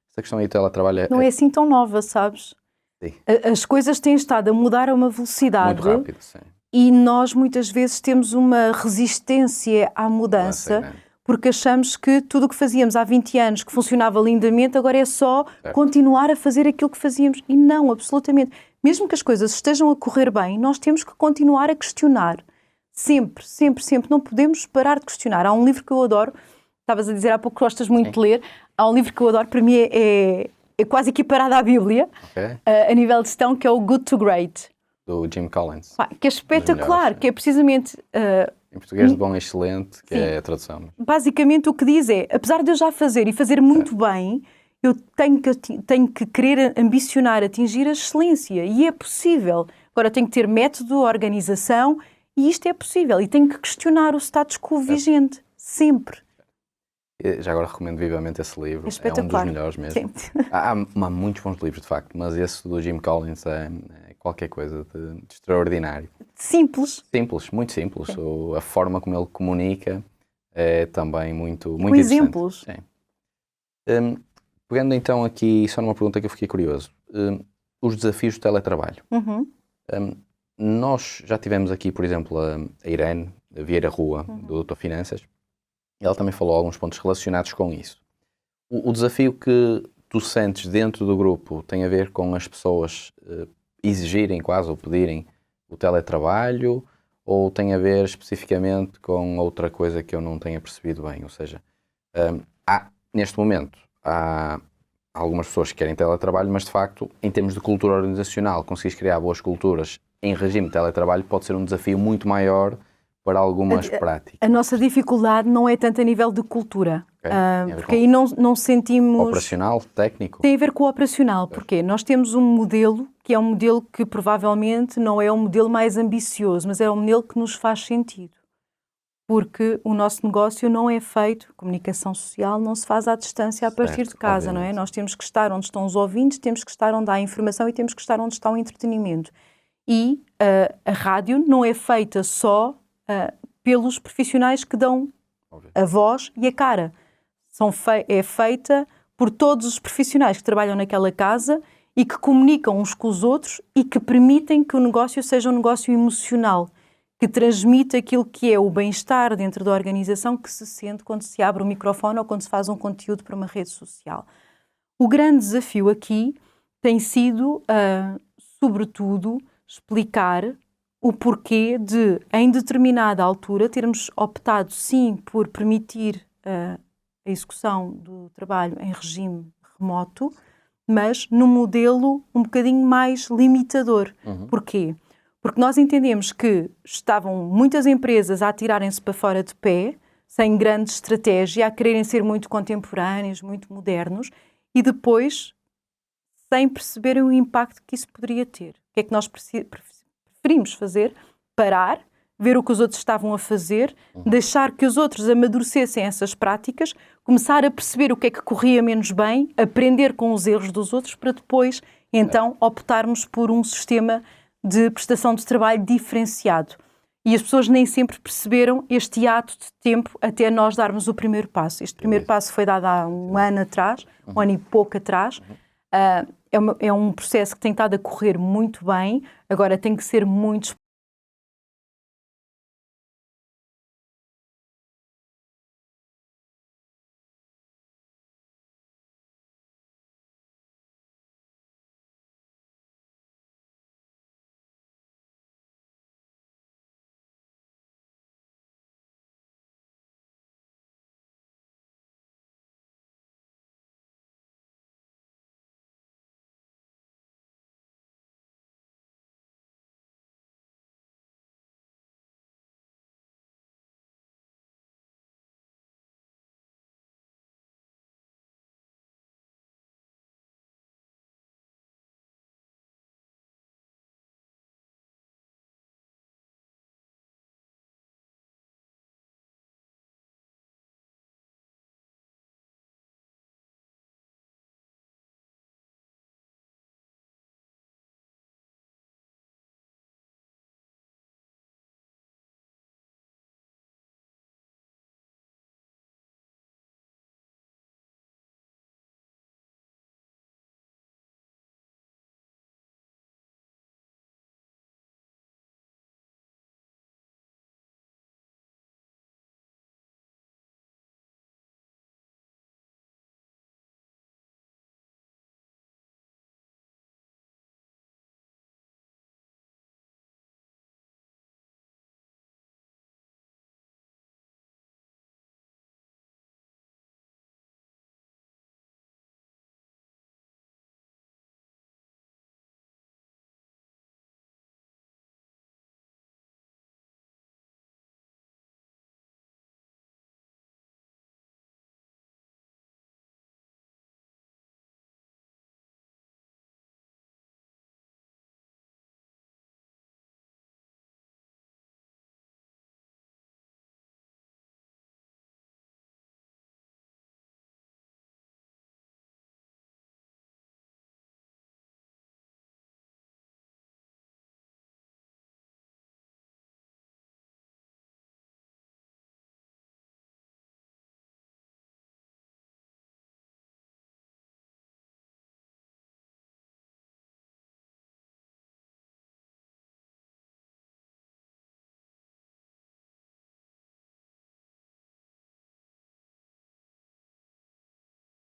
Esta questão aí do teletrabalho não é assim tão nova, sabes? Sim. As coisas têm estado a mudar a uma velocidade muito rápido, sim. E nós muitas vezes temos uma resistência à mudança porque achamos que tudo o que fazíamos há 20 anos que funcionava lindamente agora é só continuar a fazer aquilo que fazíamos. E não, absolutamente. Mesmo que as coisas estejam a correr bem, nós temos que continuar a questionar. Sempre, sempre, sempre. Não podemos parar de questionar. Há um livro que eu adoro, estavas a dizer há pouco que gostas muito de ler, há um livro que eu adoro, para mim é quase equiparado à Bíblia, a nível de gestão, que é o Good to Great. Do Jim Collins. Que é espetacular, que é precisamente... em português de bom a excelente, que é a tradução. Basicamente o que diz é, apesar de eu já fazer e fazer muito bem, eu tenho que querer ambicionar, atingir a excelência. E é possível. Agora tenho que ter método, organização, e isto é possível. E tenho que questionar o status quo vigente. Sempre. Já agora recomendo vivamente esse livro. É um dos melhores mesmo. Há muitos bons livros, de facto, mas esse do Jim Collins é qualquer coisa de extraordinário. Simples. Simples, muito simples. A forma como ele comunica é também muito com exemplos. Sim. Pegando então aqui só numa pergunta que eu fiquei curioso. Os desafios do teletrabalho. Nós já tivemos aqui, por exemplo, a Irene Vieira Rua, do Doutor Finanças. Ela também falou alguns pontos relacionados com isso. O desafio que tu sentes dentro do grupo tem a ver com as pessoas exigirem quase ou pedirem o teletrabalho, ou tem a ver especificamente com outra coisa que eu não tenha percebido bem? Ou seja, neste momento há algumas pessoas que querem teletrabalho, mas de facto, em termos de cultura organizacional, conseguires criar boas culturas em regime de teletrabalho pode ser um desafio muito maior para algumas práticas. A nossa dificuldade não é tanto a nível de cultura, porque aí não sentimos... Operacional, técnico? Tem a ver com o operacional, porque nós temos um modelo que é um modelo que provavelmente não é o modelo mais ambicioso, mas é um modelo que nos faz sentido. porque o nosso negócio não é feito, comunicação social não se faz à distância a partir de casa, obviamente. Não é? Nós temos que estar onde estão os ouvintes, temos que estar onde há a informação e temos que estar onde está o entretenimento. E a rádio não é feita só pelos profissionais que dão a voz e a cara. É feita por todos os profissionais que trabalham naquela casa e que comunicam uns com os outros e que permitem que o negócio seja um negócio emocional, que transmite aquilo que é o bem-estar dentro da organização que se sente quando se abre o microfone ou quando se faz um conteúdo para uma rede social. O grande desafio aqui tem sido, sobretudo, explicar o porquê de, em determinada altura, termos optado, sim, por permitir a execução do trabalho em regime remoto, mas num modelo um bocadinho mais limitador. Porquê? Porque nós entendemos que estavam muitas empresas a atirarem-se para fora de pé, sem grande estratégia, a quererem ser muito contemporâneos, muito modernos, e depois, sem perceberem o impacto que isso poderia ter. O que é que nós preferimos fazer? Parar, ver o que os outros estavam a fazer, deixar que os outros amadurecessem essas práticas, começar a perceber o que é que corria menos bem, aprender com os erros dos outros, para depois, então, optarmos por um sistema de prestação de trabalho diferenciado. E as pessoas nem sempre perceberam este hiato de tempo até nós darmos o primeiro passo. Este primeiro passo foi dado há um ano atrás, um ano e pouco atrás. É um processo que tem estado a correr muito bem, agora tem que ser muito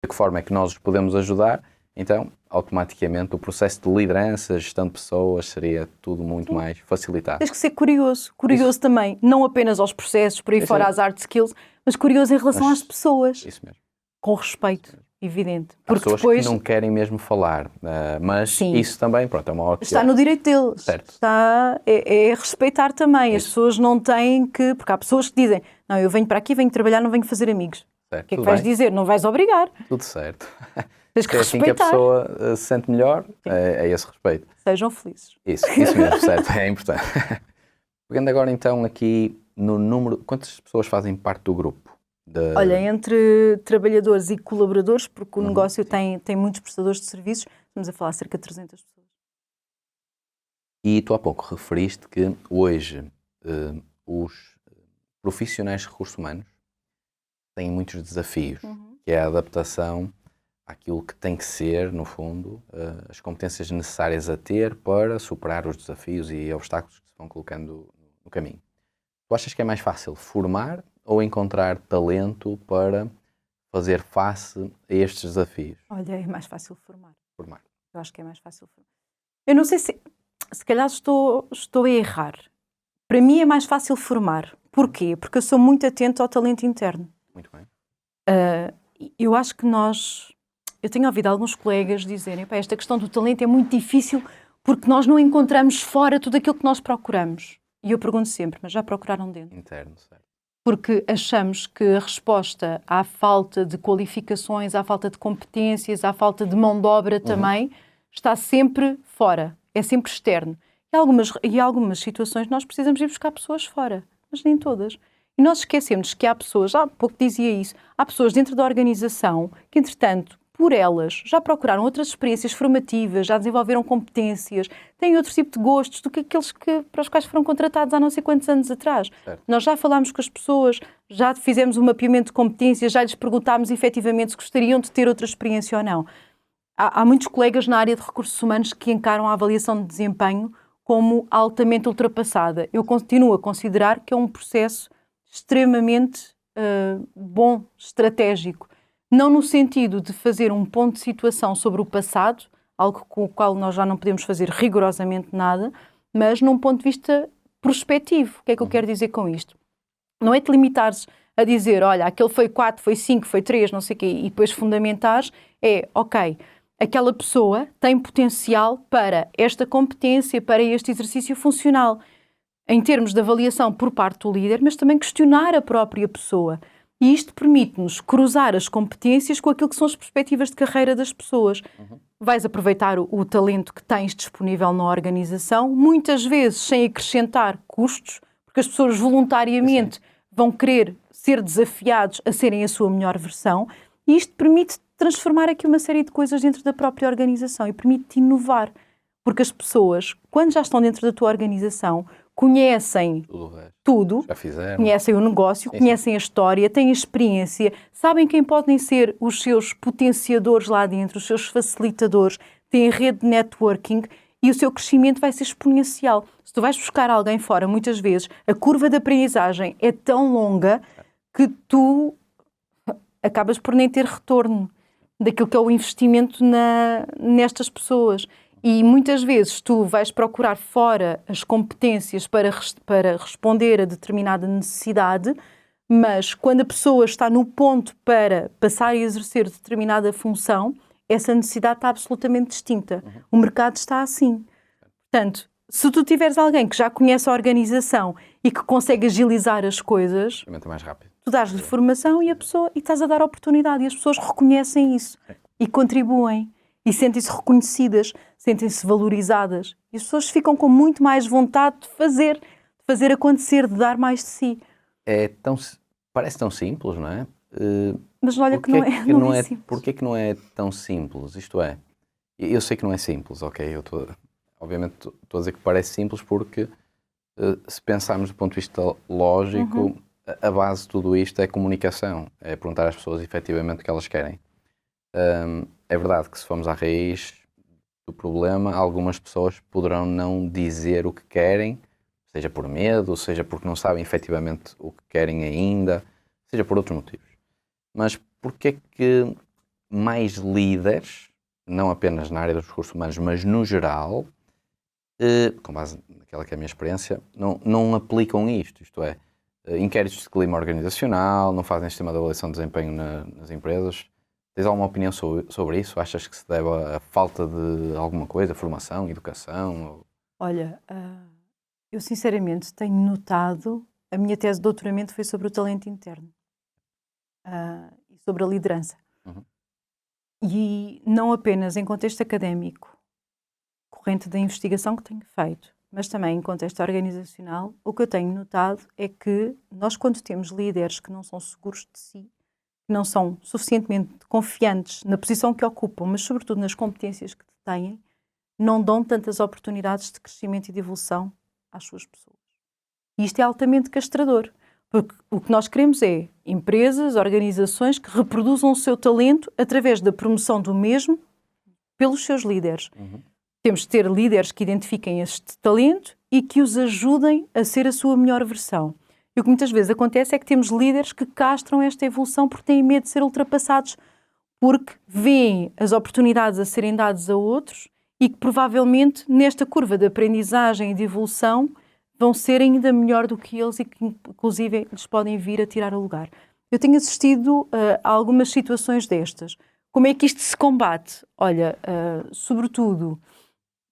de que forma é que nós os podemos ajudar, então, automaticamente, o processo de liderança, gestão de pessoas, seria tudo muito mais facilitado. Tens que ser curioso também, não apenas aos processos, por aí fora às hard skills, mas curioso em relação às pessoas. Isso mesmo. Com respeito, evidente. Há pessoas depois que não querem mesmo falar, mas sim, isso também, pronto, é uma ótima... Está no direito deles. Certo. É respeitar também. As pessoas não têm que... Porque há pessoas que dizem, não, eu venho para aqui, venho trabalhar, não venho fazer amigos. Certo. O que é que vais dizer? Não vais obrigar. Tudo certo. Tens que respeitar. Assim que a pessoa se sente melhor, é esse respeito. Sejam felizes. Isso mesmo, certo, é importante. Pegando agora então aqui no número... Quantas pessoas fazem parte do grupo? Olha, entre trabalhadores e colaboradores, porque o negócio tem muitos prestadores de serviços, estamos a falar cerca de 300 pessoas. E tu há pouco referiste que hoje os profissionais de recursos humanos têm muitos desafios, que é a adaptação àquilo que tem que ser, no fundo, as competências necessárias a ter para superar os desafios e obstáculos que se vão colocando no caminho. Tu achas que é mais fácil formar ou encontrar talento para fazer face a estes desafios? Olha, é mais fácil formar. Formar. Eu acho que é mais fácil formar. Eu não sei se calhar estou a errar. Para mim é mais fácil formar. Porquê? Porque eu sou muito atento ao talento interno. Muito bem. Eu acho que eu tenho ouvido alguns colegas dizerem, esta questão do talento é muito difícil porque nós não encontramos fora tudo aquilo que nós procuramos. E eu pergunto sempre, mas já procuraram dentro? Interno, certo. Porque achamos que a resposta à falta de qualificações, à falta de competências, à falta de mão de obra também, está sempre fora, é sempre externo. E algumas situações nós precisamos ir buscar pessoas fora, mas nem todas. E nós esquecemos que há pessoas, há pouco dizia isso, há pessoas dentro da organização que, entretanto, por elas, já procuraram outras experiências formativas, já desenvolveram competências, têm outro tipo de gostos do que aqueles para os quais foram contratados há não sei quantos anos atrás. Certo. Nós já falámos com as pessoas, já fizemos um mapeamento de competências, já lhes perguntámos efetivamente se gostariam de ter outra experiência ou não. Há muitos colegas na área de recursos humanos que encaram a avaliação de desempenho como altamente ultrapassada. Eu continuo a considerar que é um processo extremamente bom, estratégico. Não no sentido de fazer um ponto de situação sobre o passado, algo com o qual nós já não podemos fazer rigorosamente nada, mas num ponto de vista prospectivo. O que é que eu quero dizer com isto? Não é te limitares a dizer, olha, aquele foi 4, foi 5, foi 3, não sei o quê, e depois fundamentares, ok, aquela pessoa tem potencial para esta competência, para este exercício funcional, em termos de avaliação por parte do líder, mas também questionar a própria pessoa. E isto permite-nos cruzar as competências com aquilo que são as perspectivas de carreira das pessoas. Vais aproveitar o talento que tens disponível na organização, muitas vezes sem acrescentar custos, porque as pessoas voluntariamente vão querer ser desafiados a serem a sua melhor versão, e isto permite transformar aqui uma série de coisas dentro da própria organização e permite inovar. Porque as pessoas, quando já estão dentro da tua organização, conhecem tudo, já fizeram. Conhecem o negócio, conhecem a história, têm experiência, sabem quem podem ser os seus potenciadores lá dentro, os seus facilitadores, têm rede de networking e o seu crescimento vai ser exponencial. Se tu vais buscar alguém fora, muitas vezes, a curva de aprendizagem é tão longa que tu acabas por nem ter retorno daquilo que é o investimento nestas pessoas. E muitas vezes tu vais procurar fora as competências para responder a determinada necessidade, mas quando a pessoa está no ponto para passar a exercer determinada função, essa necessidade está absolutamente distinta. O mercado está assim. Portanto, se tu tiveres alguém que já conhece a organização e que consegue agilizar as coisas, é mais rápido. Tu dás-lhe formação e estás a dar oportunidade e as pessoas reconhecem isso e contribuem. E sentem-se reconhecidas, sentem-se valorizadas. E as pessoas ficam com muito mais vontade de fazer acontecer, de dar mais de si. Parece tão simples, não é? Mas olha que não é simples. Porquê que não é tão simples? Isto é, eu sei que não é simples, ok? Obviamente estou a dizer que parece simples porque se pensarmos do ponto de vista lógico, a base de tudo isto é comunicação. É perguntar às pessoas efetivamente o que elas querem. É verdade que se formos à raiz do problema, algumas pessoas poderão não dizer o que querem, seja por medo, seja porque não sabem efetivamente o que querem ainda, seja por outros motivos. Mas porquê é que mais líderes, não apenas na área dos recursos humanos, mas no geral, com base naquela que é a minha experiência, não aplicam isto? Isto é, inquéritos de clima organizacional, não fazem sistema de avaliação de desempenho nas empresas. Tens alguma opinião sobre isso? Achas que se deve à falta de alguma coisa, formação, educação? Olha, eu sinceramente tenho notado, a minha tese de doutoramento foi sobre o talento interno e sobre a liderança. E não apenas em contexto académico, corrente da investigação que tenho feito, mas também em contexto organizacional, o que eu tenho notado é que nós, quando temos líderes que não são seguros de si, que não são suficientemente confiantes na posição que ocupam, mas sobretudo nas competências que têm, não dão tantas oportunidades de crescimento e de evolução às suas pessoas. E isto é altamente castrador, porque o que nós queremos é empresas, organizações que reproduzam o seu talento através da promoção do mesmo pelos seus líderes. Temos de ter líderes que identifiquem este talento e que os ajudem a ser a sua melhor versão. E o que muitas vezes acontece é que temos líderes que castram esta evolução porque têm medo de ser ultrapassados, porque veem as oportunidades a serem dadas a outros e que provavelmente nesta curva de aprendizagem e de evolução vão ser ainda melhor do que eles e que inclusive lhes podem vir a tirar o lugar. Eu tenho assistido a algumas situações destas. Como é que isto se combate? Olha, sobretudo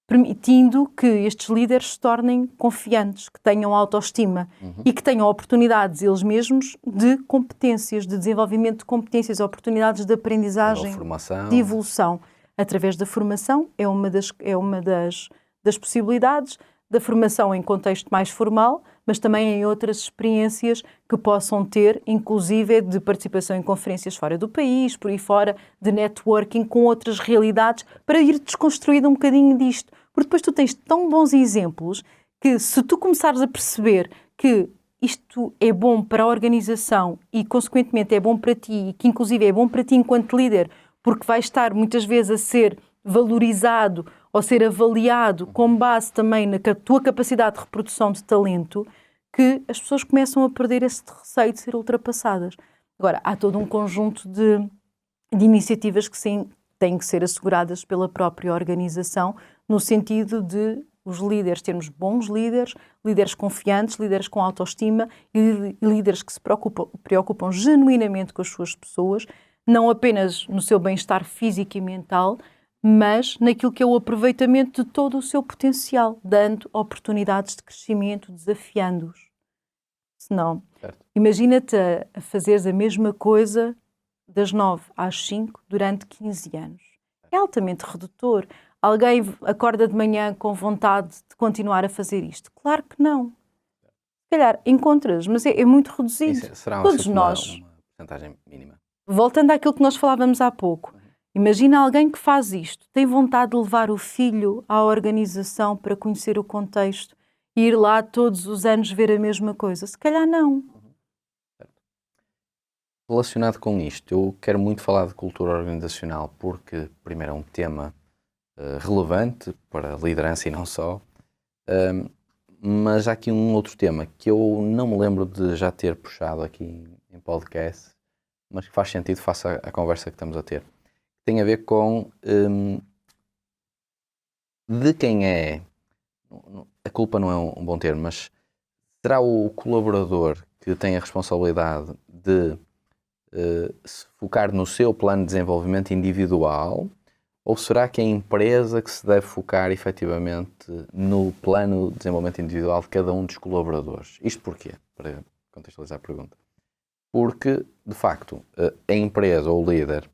permitindo que estes líderes se tornem confiantes, que tenham autoestima e que tenham oportunidades eles mesmos de competências, de desenvolvimento de competências, oportunidades de aprendizagem, de evolução. Através da formação é uma das possibilidades, da formação em contexto mais formal, mas também em outras experiências que possam ter, inclusive de participação em conferências fora do país, por aí fora, de networking com outras realidades, para ir desconstruindo um bocadinho disto. Porque depois tu tens tão bons exemplos que se tu começares a perceber que isto é bom para a organização e, consequentemente, é bom para ti e que, inclusive, é bom para ti enquanto líder, porque vais estar muitas vezes a ser valorizado ou ser avaliado com base também na tua capacidade de reprodução de talento, que as pessoas começam a perder esse receio de ser ultrapassadas. Agora, há todo um conjunto de iniciativas que sim, têm que ser asseguradas pela própria organização, no sentido de os líderes, termos bons líderes, líderes confiantes, líderes com autoestima e líderes que se preocupam genuinamente com as suas pessoas, não apenas no seu bem-estar físico e mental, mas naquilo que é o aproveitamento de todo o seu potencial, dando oportunidades de crescimento, desafiando-os. Senão, imagina-te a fazeres a mesma coisa das 9 às 5 durante 15 anos. É altamente redutor. Alguém acorda de manhã com vontade de continuar a fazer isto? Claro que não. Se calhar encontras, mas é muito reduzido. Isso será todos nós. Uma porcentagem mínima. Voltando àquilo que nós falávamos há pouco. Imagina alguém que faz isto, tem vontade de levar o filho à organização para conhecer o contexto e ir lá todos os anos ver a mesma coisa. Se calhar não. Relacionado com isto, eu quero muito falar de cultura organizacional porque, primeiro, é um tema relevante para a liderança e não só, mas há aqui um outro tema que eu não me lembro de já ter puxado aqui em podcast, mas que faz sentido face à conversa que estamos a ter. Tem a ver com de quem é, a culpa não é um bom termo, mas será o colaborador que tem a responsabilidade de se focar no seu plano de desenvolvimento individual, ou será que é a empresa que se deve focar efetivamente no plano de desenvolvimento individual de cada um dos colaboradores? Isto porquê? Para contextualizar a pergunta. Porque, de facto, a empresa ou o líder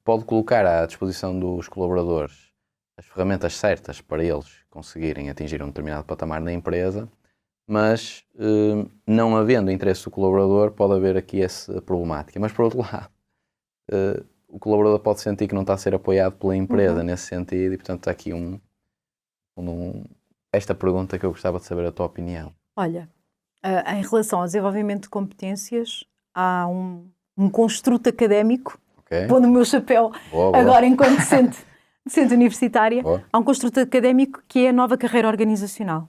pode colocar à disposição dos colaboradores as ferramentas certas para eles conseguirem atingir um determinado patamar na empresa, mas não havendo interesse do colaborador, pode haver aqui essa problemática. Mas, por outro lado, o colaborador pode sentir que não está a ser apoiado pela empresa nesse sentido e, portanto, está aqui esta pergunta que eu gostava de saber a tua opinião. Olha, em relação ao desenvolvimento de competências, há um construto académico, pondo o meu chapéu agora enquanto docente universitária, há um construto académico que é a nova carreira organizacional,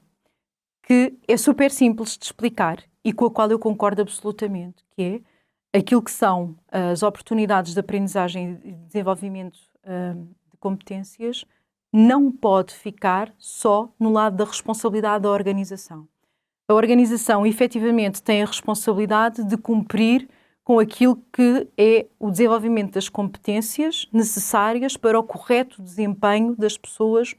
que é super simples de explicar e com a qual eu concordo absolutamente, que é aquilo que são as oportunidades de aprendizagem e de desenvolvimento de competências não pode ficar só no lado da responsabilidade da organização. A organização, efetivamente, tem a responsabilidade de cumprir com aquilo que é o desenvolvimento das competências necessárias para o correto desempenho das pessoas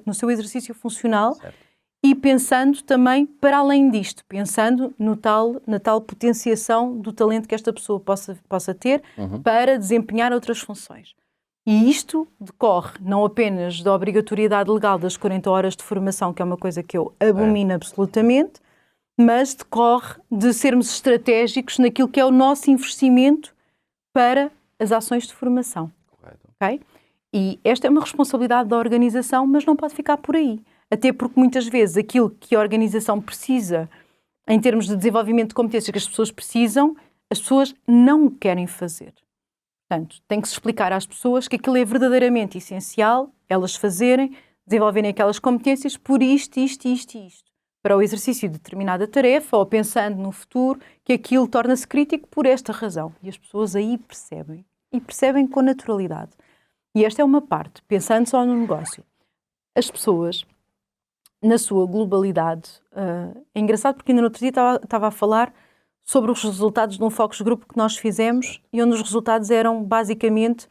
no seu exercício funcional. Certo. E pensando também para além disto, pensando na tal potenciação do talento que esta pessoa possa ter para desempenhar outras funções. E isto decorre não apenas da obrigatoriedade legal das 40 horas de formação, que é uma coisa que eu abomino absolutamente, mas decorre de sermos estratégicos naquilo que é o nosso investimento para as ações de formação. Correto. Okay? E esta é uma responsabilidade da organização, mas não pode ficar por aí. Até porque muitas vezes aquilo que a organização precisa, em termos de desenvolvimento de competências que as pessoas precisam, as pessoas não o querem fazer. Portanto, tem que se explicar às pessoas que aquilo é verdadeiramente essencial, elas fazerem, desenvolverem aquelas competências por isto, para o exercício de determinada tarefa, ou pensando no futuro, que aquilo torna-se crítico por esta razão. E as pessoas aí percebem. E percebem com naturalidade. E esta é uma parte, pensando só no negócio. As pessoas, na sua globalidade, é engraçado porque ainda no outro dia estava a falar sobre os resultados de um focus group que nós fizemos e onde os resultados eram basicamente,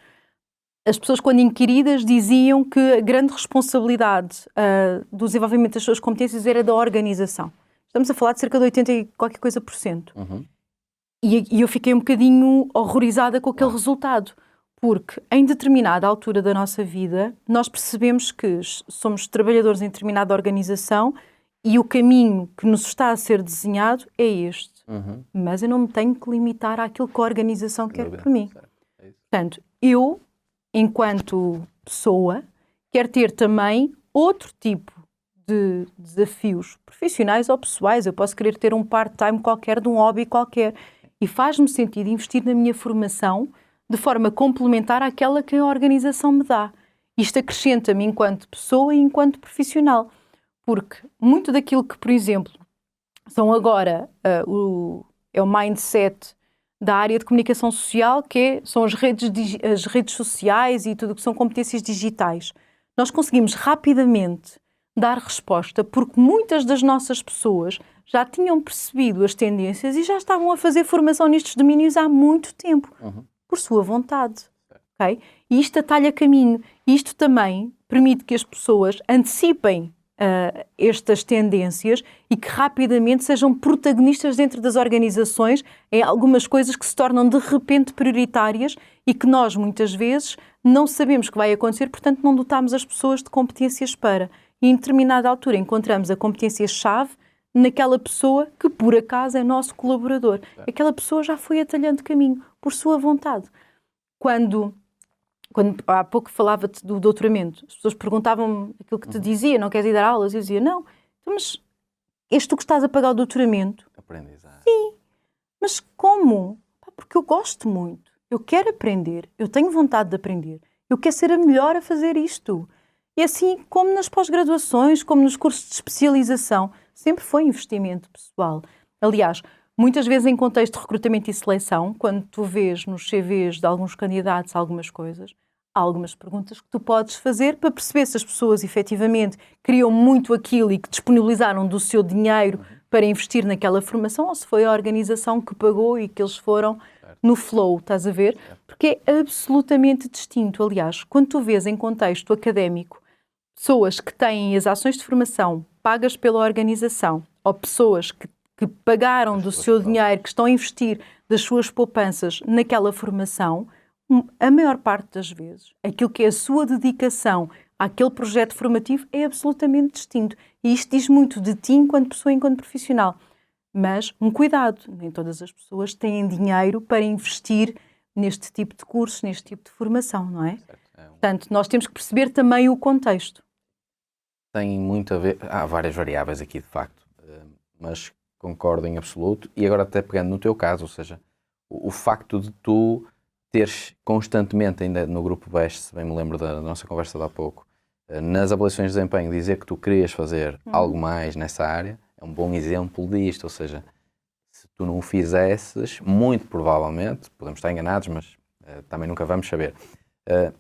as pessoas quando inquiridas diziam que a grande responsabilidade do desenvolvimento das suas competências era da organização. Estamos a falar de cerca de 80 e qualquer coisa por cento. E eu fiquei um bocadinho horrorizada com aquele resultado. Porque em determinada altura da nossa vida, nós percebemos que somos trabalhadores em determinada organização e o caminho que nos está a ser desenhado é este. Mas eu não me tenho que limitar àquilo que a organização quer por mim. Portanto, eu, enquanto pessoa, quero ter também outro tipo de desafios profissionais ou pessoais. Eu posso querer ter um part-time qualquer, de um hobby qualquer. E faz-me sentido investir na minha formação de forma complementar àquela que a organização me dá. Isto acrescenta-me enquanto pessoa e enquanto profissional. Porque muito daquilo que, por exemplo, são agora o mindset da área de comunicação social, são as redes sociais e tudo o que são competências digitais. Nós conseguimos rapidamente dar resposta porque muitas das nossas pessoas já tinham percebido as tendências e já estavam a fazer formação nestes domínios há muito tempo. Por sua vontade. Okay? E isto atalha caminho. E isto também permite que as pessoas antecipem estas tendências e que rapidamente sejam protagonistas dentro das organizações em algumas coisas que se tornam de repente prioritárias e que nós muitas vezes não sabemos que vai acontecer, portanto não dotamos as pessoas de competências para. E em determinada altura encontramos a competência-chave naquela pessoa que por acaso é nosso colaborador. Aquela pessoa já foi atalhando caminho por sua vontade. Quando há pouco falava-te do doutoramento, as pessoas perguntavam-me aquilo que te dizia, não queres ir dar aulas? Eu dizia, não, então, mas és tu que estás a pagar o doutoramento? Aprendizagem. Sim, mas como? Porque eu gosto muito, eu quero aprender, eu tenho vontade de aprender, eu quero ser a melhor a fazer isto. E assim como nas pós-graduações, como nos cursos de especialização, sempre foi investimento pessoal. Aliás, muitas vezes em contexto de recrutamento e seleção, quando tu vês nos CVs de alguns candidatos algumas coisas, há algumas perguntas que tu podes fazer para perceber se as pessoas efetivamente queriam muito aquilo e que disponibilizaram do seu dinheiro para investir naquela formação ou se foi a organização que pagou e que eles foram no flow, estás a ver? Porque é absolutamente distinto. Aliás, quando tu vês em contexto académico pessoas que têm as ações de formação pagas pela organização ou pessoas que pagaram do seu dinheiro, que estão a investir das suas poupanças naquela formação, a maior parte das vezes, aquilo que é a sua dedicação àquele projeto formativo é absolutamente distinto. E isto diz muito de ti enquanto pessoa, enquanto profissional. Mas, um cuidado, nem todas as pessoas têm dinheiro para investir neste tipo de cursos, neste tipo de formação, não é? Portanto, nós temos que perceber também o contexto. Tem muito a ver... Há várias variáveis aqui, de facto, mas concordo em absoluto. E agora até pegando no teu caso, ou seja, o facto de tu teres constantemente, ainda no grupo BEST, se bem me lembro da nossa conversa de há pouco, nas avaliações de desempenho, dizer que tu querias fazer algo mais nessa área, é um bom exemplo disto. Ou seja, se tu não o fizesses, muito provavelmente, podemos estar enganados, mas também nunca vamos saber,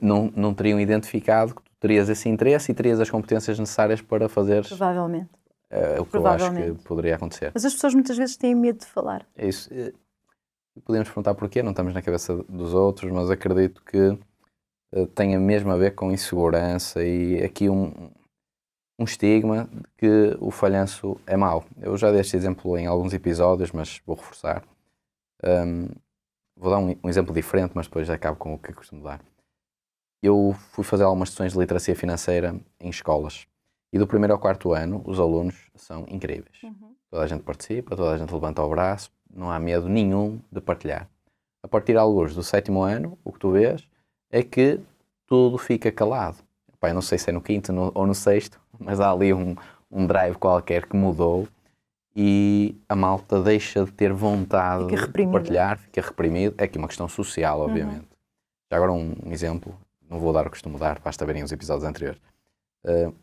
não teriam identificado que tu terias esse interesse e terias as competências necessárias para fazeres. Provavelmente. O que eu acho que poderia acontecer. Mas as pessoas muitas vezes têm medo de falar. É isso. Podemos perguntar porquê, não estamos na cabeça dos outros, mas acredito que tenha mesmo a ver com insegurança e aqui um estigma de que o falhanço é mau. Eu já dei este exemplo em alguns episódios, mas vou reforçar. Vou dar um exemplo diferente, mas depois acabo com o que costumo dar. eu fui fazer algumas sessões de literacia financeira em escolas. E do 1º ao 4º ano, os alunos são incríveis. Toda a gente participa, toda a gente levanta o braço, não há medo nenhum de partilhar. A partir de alguns do 7º ano, o que tu vês é que tudo fica calado. Pai, não sei se é no 5º ou no 6º, mas há ali um drive qualquer que mudou e a malta deixa de ter vontade de partilhar, fica reprimido. É aqui uma questão social, obviamente. Já agora um exemplo, não vou dar o que costumo dar, basta verem os episódios anteriores.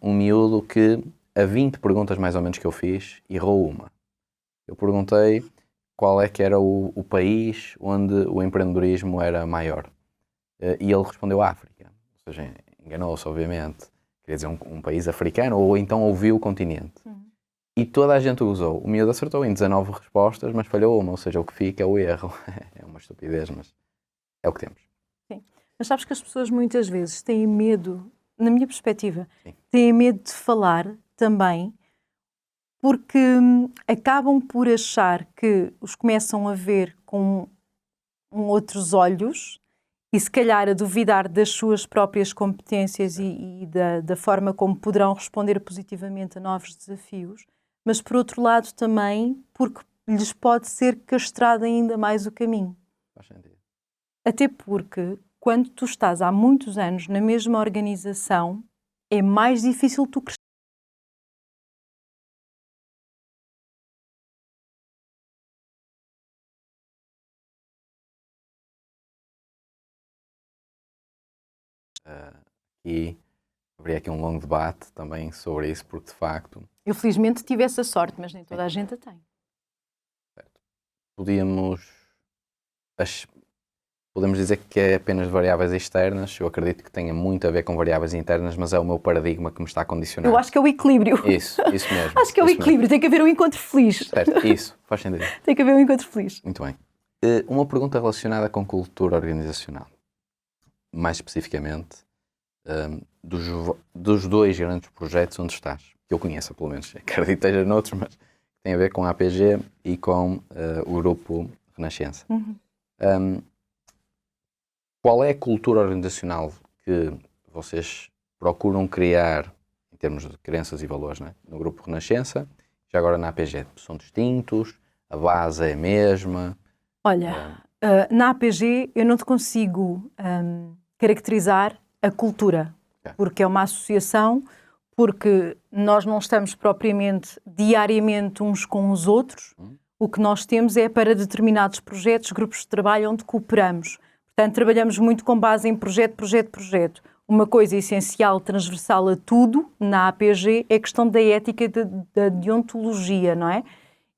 Um miúdo que, a 20 perguntas mais ou menos que eu fiz, errou uma. Eu perguntei qual é que era o país onde o empreendedorismo era maior. E ele respondeu África. Ou seja, enganou-se, obviamente. Queria dizer um país africano, ou então ouviu o continente. E toda a gente usou. O miúdo acertou em 19 respostas, mas falhou uma. Ou seja, o que fica é o erro. É uma estupidez, mas é o que temos. Sim. Mas sabes que as pessoas muitas vezes têm medo, na minha perspectiva, têm medo de falar também, porque acabam por achar que os começam a ver com outros olhos e se calhar a duvidar das suas próprias competências e da forma como poderão responder positivamente a novos desafios, mas por outro lado também porque lhes pode ser castrado ainda mais o caminho. Faz sentido. Até porque quando tu estás há muitos anos na mesma organização, é mais difícil tu crescer. E haveria aqui um longo debate também sobre isso, porque de facto... Eu felizmente tive essa sorte, mas nem toda a gente a tem. Certo. Podemos dizer que é apenas variáveis externas. Eu acredito que tenha muito a ver com variáveis internas, mas é o meu paradigma que me está a condicionar. Eu acho que é o equilíbrio. Isso mesmo. Acho que é o equilíbrio. Mesmo. Tem que haver um encontro feliz. Certo, isso. Faz sentido. Tem que haver um encontro feliz. Muito bem. Uma pergunta relacionada com cultura organizacional. Mais especificamente, dos 2 grandes projetos onde estás, que eu conheço pelo menos, acredito que esteja noutros, mas tem a ver com a APG e com o grupo Renascença. Qual é a cultura organizacional que vocês procuram criar em termos de crenças e valores, né? No grupo Renascença, já agora na APG? São distintos? A base é a mesma? Olha, na APG eu não te consigo caracterizar a cultura, porque é uma associação, porque nós não estamos propriamente diariamente uns com os outros. O que nós temos é para determinados projetos, grupos de trabalho onde cooperamos. Portanto, trabalhamos muito com base em projeto. Uma coisa essencial, transversal a tudo na APG é a questão da ética e da deontologia, não é?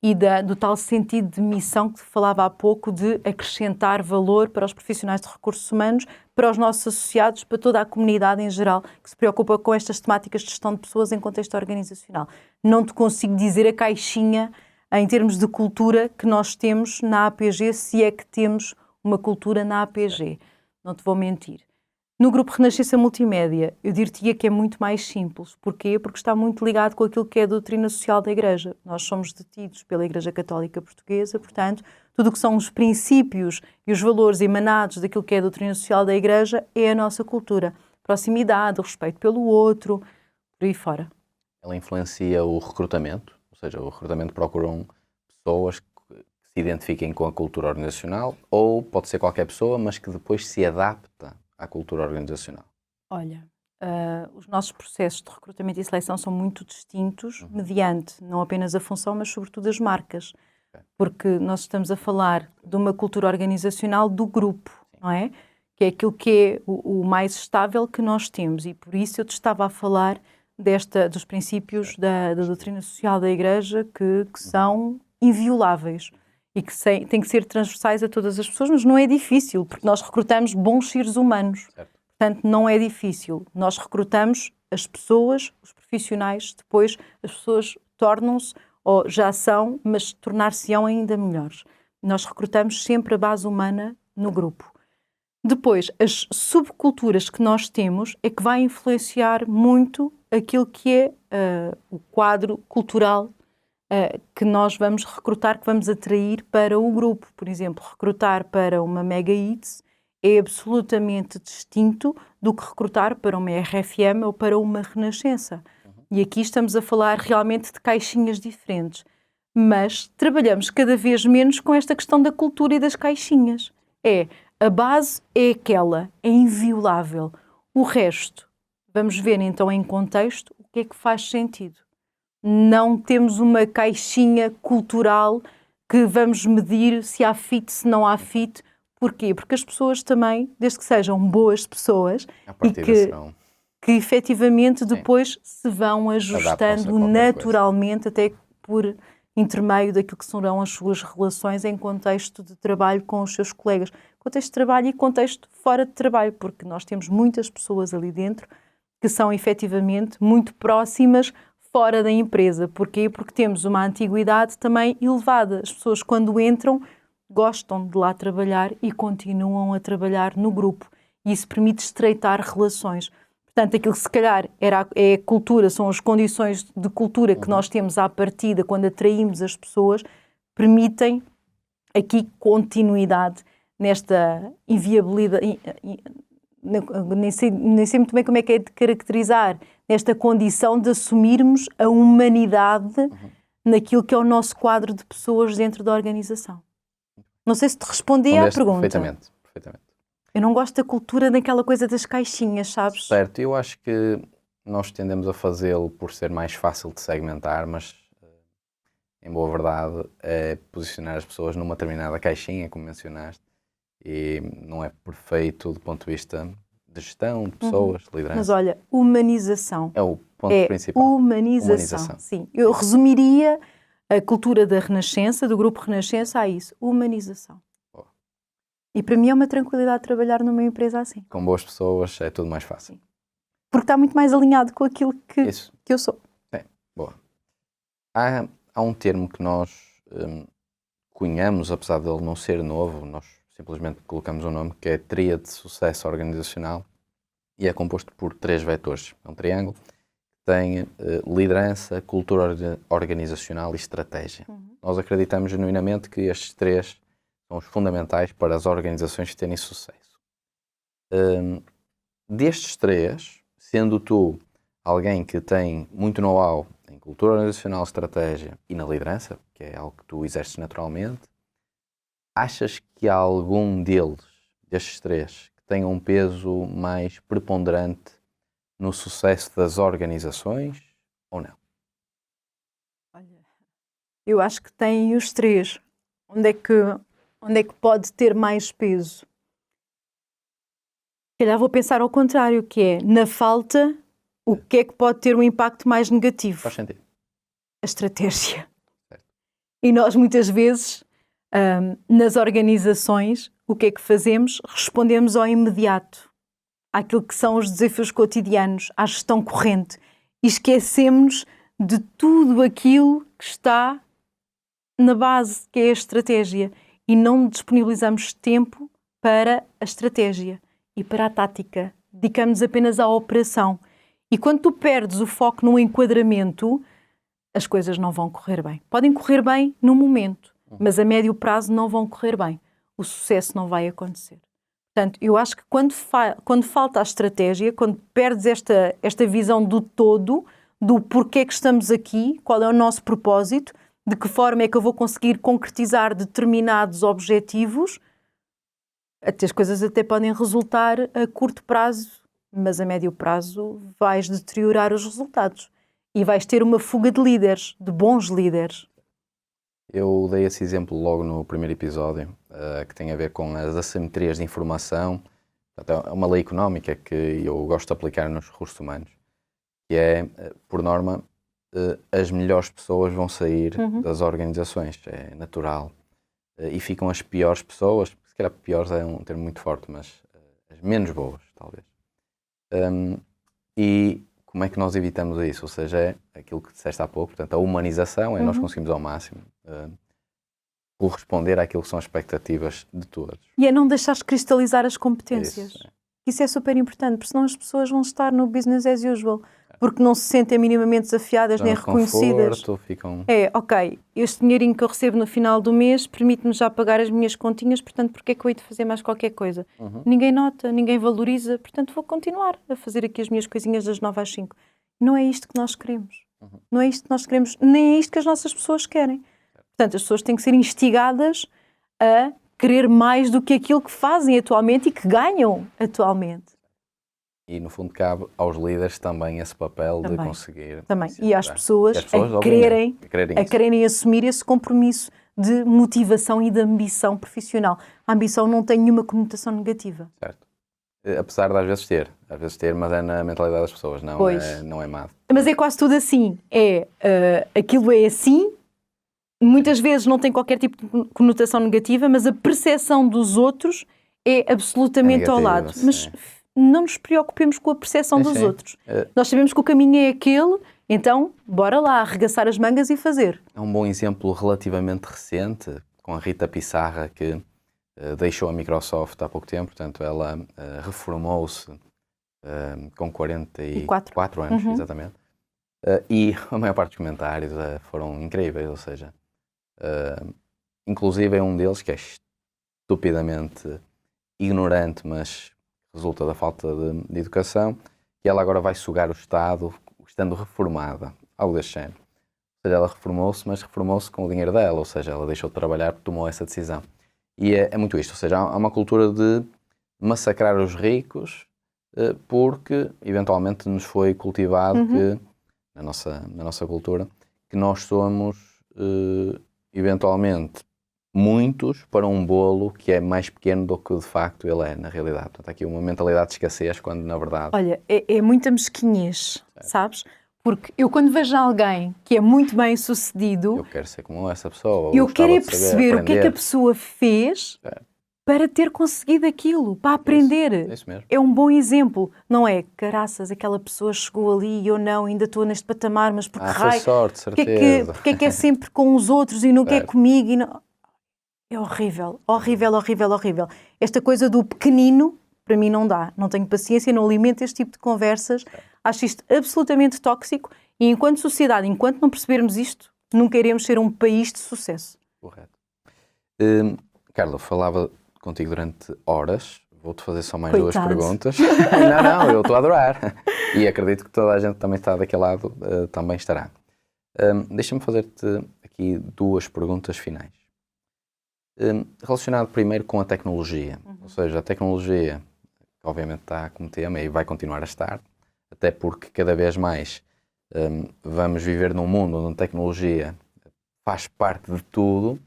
E do tal sentido de missão que falava há pouco, de acrescentar valor para os profissionais de recursos humanos, para os nossos associados, para toda a comunidade em geral, que se preocupa com estas temáticas de gestão de pessoas em contexto organizacional. Não te consigo dizer a caixinha, em termos de cultura, que nós temos na APG, se é que temos uma cultura na APG. Não te vou mentir. No grupo Renascença Multimédia, eu diria que é muito mais simples. Porquê? Porque está muito ligado com aquilo que é a doutrina social da Igreja. Nós somos detidos pela Igreja Católica Portuguesa, portanto, tudo o que são os princípios e os valores emanados daquilo que é a doutrina social da Igreja é a nossa cultura. Proximidade, o respeito pelo outro, por aí fora. Ela influencia o recrutamento? Ou seja, o recrutamento procuram pessoas que se identifiquem com a cultura organizacional, ou pode ser qualquer pessoa, mas que depois se adapta à cultura organizacional? Olha, os nossos processos de recrutamento e seleção são muito distintos, mediante não apenas a função, mas sobretudo as marcas. Porque nós estamos a falar de uma cultura organizacional do grupo, não é? Que é aquilo que é o mais estável que nós temos. E por isso eu te estava a falar dos princípios da doutrina social da Igreja que são invioláveis e que têm que ser transversais a todas as pessoas, mas não é difícil, porque nós recrutamos bons seres humanos. Certo. Portanto, não é difícil. Nós recrutamos as pessoas, os profissionais, depois as pessoas tornam-se, ou já são, mas tornar-se-ão ainda melhores. Nós recrutamos sempre a base humana no grupo. Depois, as subculturas que nós temos é que vai influenciar muito aquilo que é o quadro cultural que nós vamos recrutar, que vamos atrair para o grupo. Por exemplo, recrutar para uma Mega Eats é absolutamente distinto do que recrutar para uma RFM ou para uma Renascença. E aqui estamos a falar realmente de caixinhas diferentes. Mas trabalhamos cada vez menos com esta questão da cultura e das caixinhas. A base é aquela, é inviolável. O resto, vamos ver então em contexto o que é que faz sentido. Não temos uma caixinha cultural que vamos medir se há fit, se não há fit. Porquê? Porque as pessoas também, desde que sejam boas pessoas e que efetivamente depois se vão ajustando naturalmente, até por intermeio daquilo que serão as suas relações em contexto de trabalho com os seus colegas. Contexto de trabalho e contexto fora de trabalho, porque nós temos muitas pessoas ali dentro que são efetivamente muito próximas fora da empresa. Porquê? Porque temos uma antiguidade também elevada. As pessoas, quando entram, gostam de lá trabalhar e continuam a trabalhar no grupo. E isso permite estreitar relações. Portanto, aquilo que se calhar é a cultura, são as condições de cultura que nós temos à partida quando atraímos as pessoas, permitem aqui continuidade nesta inviabilidade, nem sei muito bem como é que é de caracterizar, nesta condição de assumirmos a humanidade naquilo que é o nosso quadro de pessoas dentro da organização. Não sei se te respondi à pergunta. Perfeitamente. Eu não gosto da cultura daquela coisa das caixinhas, sabes? Certo, eu acho que nós tendemos a fazê-lo por ser mais fácil de segmentar, mas em boa verdade é posicionar as pessoas numa determinada caixinha, como mencionaste, e não é perfeito do ponto de vista de gestão, de pessoas, de liderança. Mas olha, humanização. É o ponto principal. Humanização, sim. Eu resumiria a cultura da Renascença, do Grupo Renascença, a isso. Humanização. E para mim é uma tranquilidade trabalhar numa empresa assim. Com boas pessoas é tudo mais fácil. Sim. Porque está muito mais alinhado com aquilo que eu sou. Boa. Há um termo que nós cunhamos, apesar de ele não ser novo, nós simplesmente colocamos um nome, que é Tríade de Sucesso Organizacional, e é composto por 3 vetores. É um triângulo que tem liderança, cultura organizacional e estratégia. Nós acreditamos genuinamente que estes 3 são os fundamentais para as organizações terem sucesso. Destes 3, sendo tu alguém que tem muito know-how em cultura organizacional, estratégia e na liderança, que é algo que tu exerces naturalmente, achas que há algum destes 3, que tenha um peso mais preponderante no sucesso das organizações ou não? Olha, eu acho que tem os 3. Onde é que pode ter mais peso? Se calhar vou pensar ao contrário, que é, na falta, o que é que pode ter um impacto mais negativo? Faz sentido. A estratégia. Certo. E nós, muitas vezes, nas organizações, o que é que fazemos? Respondemos ao imediato, àquilo que são os desafios cotidianos, à gestão corrente, e esquecemos de tudo aquilo que está na base, que é a estratégia. E não disponibilizamos tempo para a estratégia e para a tática. Dedicamos apenas à operação. E quando tu perdes o foco num enquadramento, as coisas não vão correr bem. Podem correr bem no momento, mas a médio prazo não vão correr bem. O sucesso não vai acontecer. Portanto, eu acho que quando falta a estratégia, quando perdes esta visão do todo, do porquê que estamos aqui, qual é o nosso propósito, de que forma é que eu vou conseguir concretizar determinados objetivos, até as coisas até podem resultar a curto prazo, mas a médio prazo vais deteriorar os resultados e vais ter uma fuga de líderes, de bons líderes. Eu dei esse exemplo logo no primeiro episódio, que tem a ver com as assimetrias de informação. É uma lei económica que eu gosto de aplicar nos recursos humanos, que é, por norma, as melhores pessoas vão sair das organizações, é natural, e ficam as piores pessoas, se calhar piores é um termo muito forte, mas as menos boas, talvez. E como é que nós evitamos isso? Ou seja, é aquilo que disseste há pouco, portanto, a humanização é nós conseguimos ao máximo corresponder àquilo que são as expectativas de todos. E é não deixares cristalizar as competências. Isso é super importante, porque senão as pessoas vão estar no business as usual. porque não se sentem minimamente desafiadas nem reconhecidas. Ficam... Ok, este dinheirinho que eu recebo no final do mês permite-me já pagar as minhas continhas, portanto, porque é que eu hei de fazer mais qualquer coisa? Ninguém nota, ninguém valoriza, portanto, vou continuar a fazer aqui as minhas coisinhas das 9 às 5. Não é isto que nós queremos. Não é isto que nós queremos, nem é isto que as nossas pessoas querem. Portanto, as pessoas têm que ser instigadas a querer mais do que aquilo que fazem atualmente e que ganham atualmente. E, no fundo, cabe aos líderes também esse papel de conseguir... Também. E às pessoas a quererem assumir esse compromisso de motivação e de ambição profissional. A ambição não tem nenhuma conotação negativa. Certo. Apesar de às vezes ter, mas é na mentalidade das pessoas, não é má. Mas é quase tudo assim. Aquilo é assim, muitas vezes não tem qualquer tipo de conotação negativa, mas a percepção dos outros é absolutamente negativa, ao lado. Sim. Mas não nos preocupemos com a percepção dos outros. Nós sabemos que o caminho é aquele, então bora lá, arregaçar as mangas e fazer. É um bom exemplo relativamente recente, com a Rita Pissarra, que deixou a Microsoft há pouco tempo, portanto ela reformou-se com 44 anos, exatamente. E a maior parte dos comentários foram incríveis, ou seja, inclusive é um deles que é estupidamente ignorante, mas resulta da falta de educação, que ela agora vai sugar o Estado estando reformada, algo deste género. Ou seja, ela reformou-se, mas reformou-se com o dinheiro dela, ou seja, ela deixou de trabalhar porque tomou essa decisão. E é muito isto, ou seja, há uma cultura de massacrar os ricos porque eventualmente nos foi cultivado que, na nossa cultura, que nós somos eventualmente muitos para um bolo que é mais pequeno do que de facto ele é na realidade. Portanto, há aqui uma mentalidade de escassez quando na verdade... Olha, é muita mesquinhez, sabes? Porque eu quando vejo alguém que é muito bem sucedido... Eu quero ser como essa pessoa. Eu quero é perceber o que é que a pessoa fez para ter conseguido aquilo, para aprender. Isso mesmo. É um bom exemplo. Não é, caraças, aquela pessoa chegou ali e eu não, ainda estou neste patamar, mas porque foi sorte, certeza. Porque é que é sempre com os outros e nunca é comigo? E não... É horrível, horrível, horrível, horrível. Esta coisa do pequenino, para mim não dá. Não tenho paciência, não alimento este tipo de conversas. Acho isto absolutamente tóxico e enquanto sociedade, enquanto não percebermos isto, nunca iremos ser um país de sucesso. Correto. Carla, falava contigo durante horas. Vou-te fazer só mais duas perguntas. Não, eu estou a adorar. E acredito que toda a gente também está daquele lado, também estará. Deixa-me fazer-te aqui duas perguntas finais. Relacionado primeiro com a tecnologia, ou seja, a tecnologia que obviamente está como tema e vai continuar a estar, até porque cada vez mais vamos viver num mundo onde a tecnologia faz parte de tudo.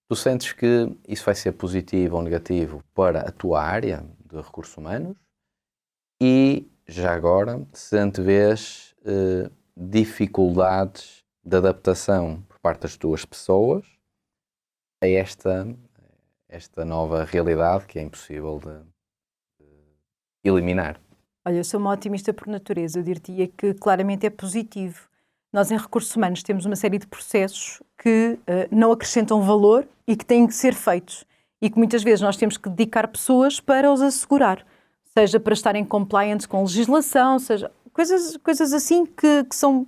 Tu sentes que isso vai ser positivo ou negativo para a tua área de recursos humanos? E já agora, se antevês dificuldades de adaptação por parte das tuas pessoas a esta nova realidade que é impossível de eliminar? Olha, eu sou uma otimista por natureza. Eu diria que claramente é positivo. Nós em recursos humanos temos uma série de processos que não acrescentam valor e que têm que ser feitos. E que muitas vezes nós temos que dedicar pessoas para os assegurar. Seja para estarem compliant com legislação, seja coisas assim que são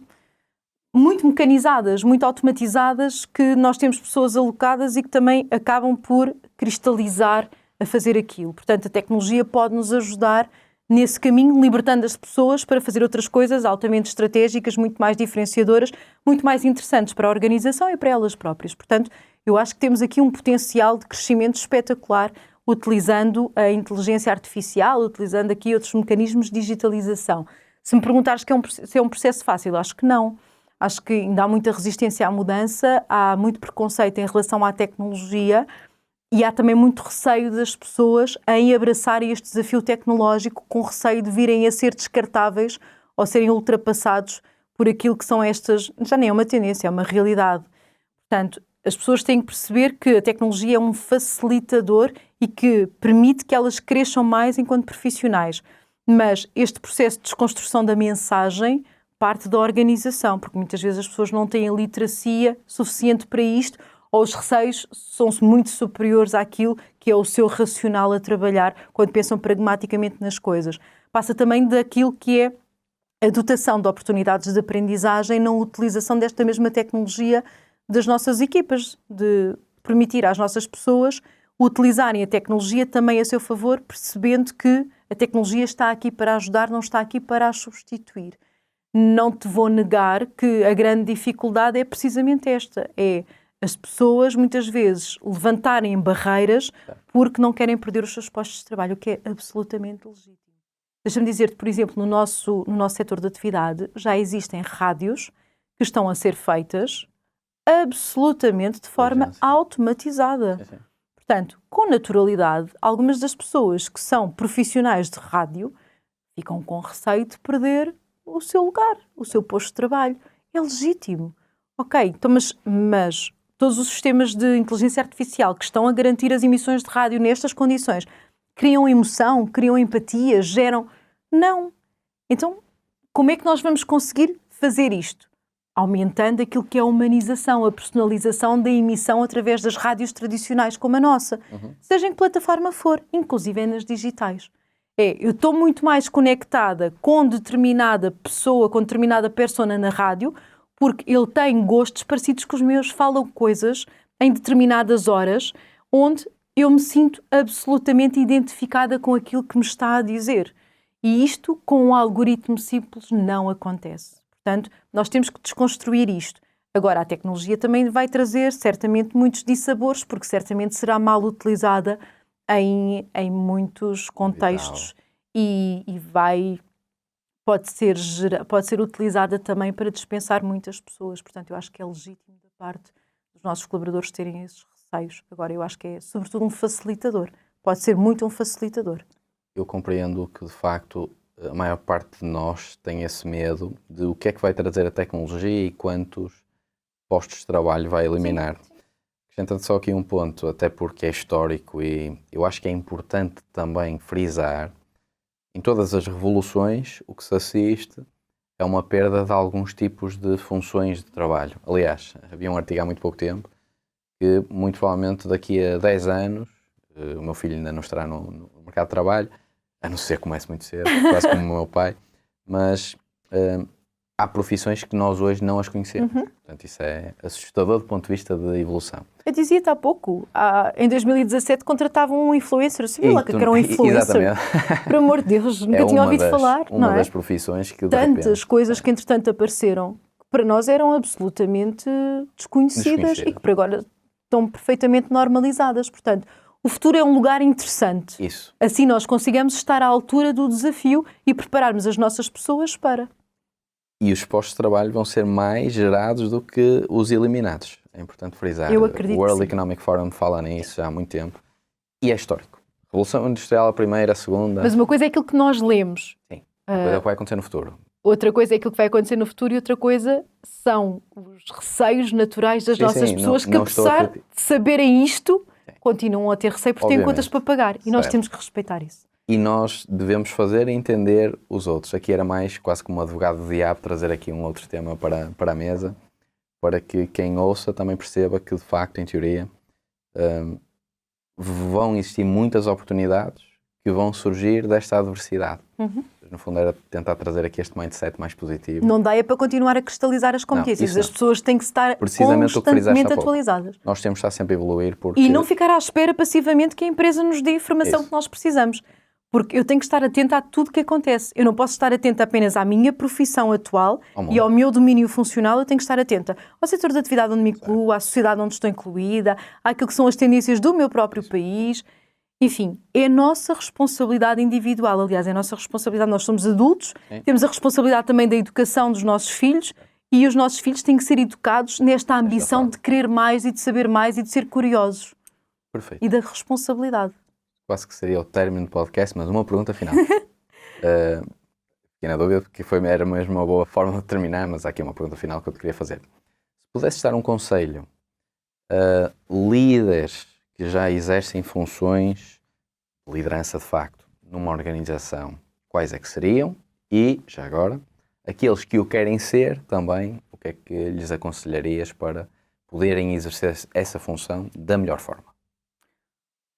muito mecanizadas, muito automatizadas, que nós temos pessoas alocadas e que também acabam por cristalizar a fazer aquilo. Portanto, a tecnologia pode nos ajudar nesse caminho, libertando as pessoas para fazer outras coisas altamente estratégicas, muito mais diferenciadoras, muito mais interessantes para a organização e para elas próprias. Portanto, eu acho que temos aqui um potencial de crescimento espetacular utilizando a inteligência artificial, utilizando aqui outros mecanismos de digitalização. Se me perguntares se é um processo fácil, acho que não. Acho que ainda há muita resistência à mudança, há muito preconceito em relação à tecnologia e há também muito receio das pessoas em abraçarem este desafio tecnológico com receio de virem a ser descartáveis ou serem ultrapassados por aquilo que são estas... Já nem é uma tendência, é uma realidade. Portanto, as pessoas têm que perceber que a tecnologia é um facilitador e que permite que elas cresçam mais enquanto profissionais. Mas este processo de desconstrução da mensagem parte da organização, porque muitas vezes as pessoas não têm a literacia suficiente para isto, ou os receios são muito superiores àquilo que é o seu racional a trabalhar quando pensam pragmaticamente nas coisas. Passa também daquilo que é a dotação de oportunidades de aprendizagem na utilização desta mesma tecnologia das nossas equipas, de permitir às nossas pessoas utilizarem a tecnologia também a seu favor, percebendo que a tecnologia está aqui para ajudar, não está aqui para a substituir. Não te vou negar que a grande dificuldade é precisamente esta, é as pessoas muitas vezes levantarem barreiras porque não querem perder os seus postos de trabalho, o que é absolutamente legítimo. Deixa-me dizer-te, por exemplo, no nosso setor de atividade já existem rádios que estão a ser feitas absolutamente de forma automatizada. Sim. Portanto, com naturalidade, algumas das pessoas que são profissionais de rádio ficam com receio de perder o seu lugar, o seu posto de trabalho. É legítimo. Ok, então, mas todos os sistemas de inteligência artificial que estão a garantir as emissões de rádio nestas condições criam emoção, criam empatia, geram... Não. Então, como é que nós vamos conseguir fazer isto? Aumentando aquilo que é a humanização, a personalização da emissão através das rádios tradicionais como a nossa. Seja em que plataforma for, inclusive nas digitais. Eu estou muito mais conectada com determinada pessoa, com determinada persona na rádio, porque ele tem gostos parecidos com os meus, falam coisas em determinadas horas, onde eu me sinto absolutamente identificada com aquilo que me está a dizer. E isto, com um algoritmo simples, não acontece. Portanto, nós temos que desconstruir isto. Agora, a tecnologia também vai trazer, certamente, muitos dissabores, porque certamente será mal utilizada em muitos contextos e pode ser utilizada também para dispensar muitas pessoas. Portanto, eu acho que é legítimo da parte dos nossos colaboradores terem esses receios. Agora, eu acho que é, sobretudo, um facilitador. Pode ser muito um facilitador. Eu compreendo que, de facto, a maior parte de nós tem esse medo de o que é que vai trazer a tecnologia e quantos postos de trabalho vai eliminar. Acrescentando só aqui um ponto, até porque é histórico e eu acho que é importante também frisar, em todas as revoluções, o que se assiste é uma perda de alguns tipos de funções de trabalho. Aliás, havia um artigo há muito pouco tempo que, muito provavelmente, daqui a 10 anos, o meu filho ainda não estará no mercado de trabalho, a não ser que comece muito cedo, quase como o meu pai, mas há profissões que nós hoje não as conhecemos. Portanto, isso é assustador do ponto de vista da evolução. Eu dizia-te há pouco, em 2017 contratavam um influencer. Você viu lá que era um influencer? Exatamente. Por amor de Deus, nunca tinha ouvido falar. Uma não das é? profissões que... Tantas coisas que entretanto apareceram, que para nós eram absolutamente desconhecidas e que por agora estão perfeitamente normalizadas. Portanto, o futuro é um lugar interessante. Isso. Assim nós consigamos estar à altura do desafio e prepararmos as nossas pessoas para... E os postos de trabalho vão ser mais gerados do que os eliminados. É importante frisar. Eu acredito. O World Economic Forum fala nisso já há muito tempo. E é histórico. Revolução Industrial, a primeira, a segunda... Mas uma coisa é aquilo que nós lemos. Sim. Uma coisa é o que vai acontecer no futuro. Outra coisa é aquilo que vai acontecer no futuro e outra coisa são os receios naturais das nossas pessoas que, apesar de saberem isto, continuam a ter receio porque têm contas para pagar. E nós temos que respeitar isso. E nós devemos fazer entender os outros. Aqui era mais quase como um advogado do diabo trazer aqui um outro tema para a mesa, para que quem ouça também perceba que, de facto, em teoria, vão existir muitas oportunidades que vão surgir desta adversidade. No fundo era tentar trazer aqui este mindset mais positivo. Não dá para continuar a cristalizar as competências. As pessoas têm que estar constantemente atualizadas. Nós temos que estar sempre a evoluir. Porque... E não ficar à espera passivamente que a empresa nos dê a informação que nós precisamos. Porque eu tenho que estar atenta a tudo o que acontece. Eu não posso estar atenta apenas à minha profissão atual e ao meu domínio funcional. Eu tenho que estar atenta ao setor de atividade onde me incluo, à sociedade onde estou incluída, àquilo que são as tendências do meu próprio país. Enfim, é a nossa responsabilidade individual. Aliás, é a nossa responsabilidade. Nós somos adultos, temos a responsabilidade também da educação dos nossos filhos e os nossos filhos têm que ser educados nesta ambição de querer mais e de saber mais e de ser curiosos. Perfeito. E da responsabilidade. Quase que seria o término do podcast, mas uma pergunta final. Fiquei na dúvida, porque era mesmo uma boa forma de terminar, mas há aqui uma pergunta final que eu te queria fazer. Se pudesses dar um conselho a líderes que já exercem funções de liderança de facto numa organização, quais é que seriam? E, já agora, aqueles que o querem ser também, o que é que lhes aconselharias para poderem exercer essa função da melhor forma?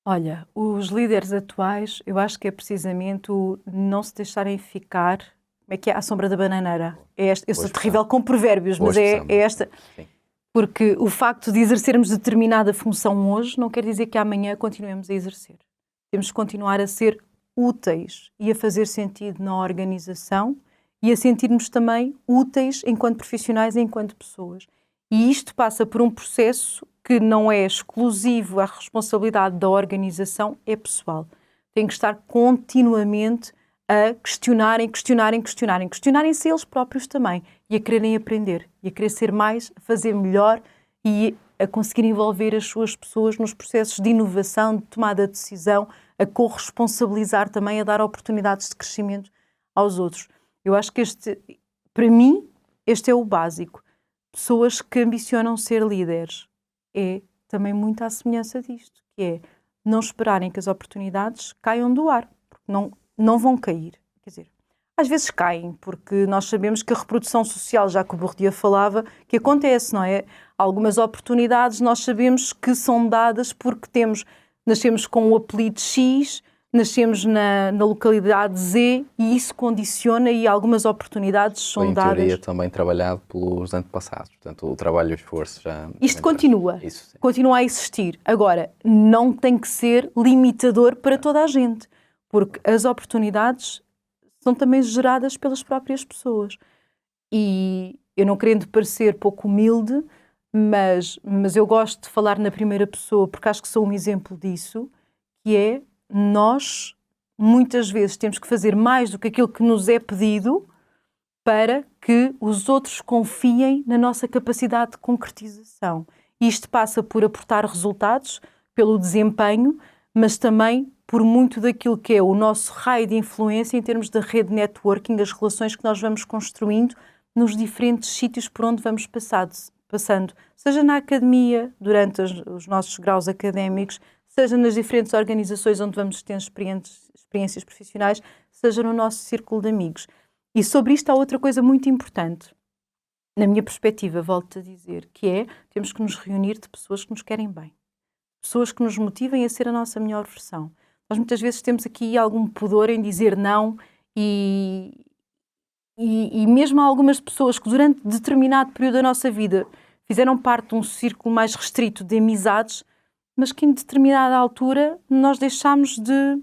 Olha, os líderes atuais, eu acho que é precisamente o não se deixarem ficar como é que é? À sombra da bananeira. Eu sou terrível com provérbios, mas é esta. Sim. Porque o facto de exercermos determinada função hoje não quer dizer que amanhã continuemos a exercer. Temos que continuar a ser úteis e a fazer sentido na organização e a sentirmos também úteis enquanto profissionais e enquanto pessoas. E isto passa por um processo que não é exclusivo à responsabilidade da organização, é pessoal. Tem que estar continuamente a questionarem-se eles próprios também e a quererem aprender, e a querer ser mais, a fazer melhor e a conseguir envolver as suas pessoas nos processos de inovação, de tomada de decisão, a corresponsabilizar também, a dar oportunidades de crescimento aos outros. Eu acho que para mim, este é o básico. Pessoas que ambicionam ser líderes. É também muito à semelhança disto, que é não esperarem que as oportunidades caiam do ar, porque não vão cair. Quer dizer, às vezes caem, porque nós sabemos que a reprodução social, já que o Bourdieu falava, que acontece, não é? Algumas oportunidades nós sabemos que são dadas porque nascemos com o apelido X, nascemos na localidade Z e isso condiciona e algumas oportunidades são dadas. Em teoria também trabalhado pelos antepassados, portanto o trabalho e o esforço já... Isto continua, continua a existir. Agora, não tem que ser limitador para toda a gente, porque as oportunidades são também geradas pelas próprias pessoas. E eu não querendo parecer pouco humilde, mas eu gosto de falar na primeira pessoa porque acho que sou um exemplo disso, que é nós, muitas vezes, temos que fazer mais do que aquilo que nos é pedido para que os outros confiem na nossa capacidade de concretização. Isto passa por aportar resultados, pelo desempenho, mas também por muito daquilo que é o nosso raio de influência em termos da rede networking, as relações que nós vamos construindo nos diferentes sítios por onde vamos passando, seja na academia, durante os nossos graus académicos, seja nas diferentes organizações onde vamos ter experiências profissionais, seja no nosso círculo de amigos. E sobre isto há outra coisa muito importante. Na minha perspectiva, volto a dizer, que é, temos que nos reunir de pessoas que nos querem bem. Pessoas que nos motivem a ser a nossa melhor versão. Nós muitas vezes temos aqui algum pudor em dizer não e mesmo há algumas pessoas que durante determinado período da nossa vida fizeram parte de um círculo mais restrito de amizades, mas que em determinada altura nós deixámos de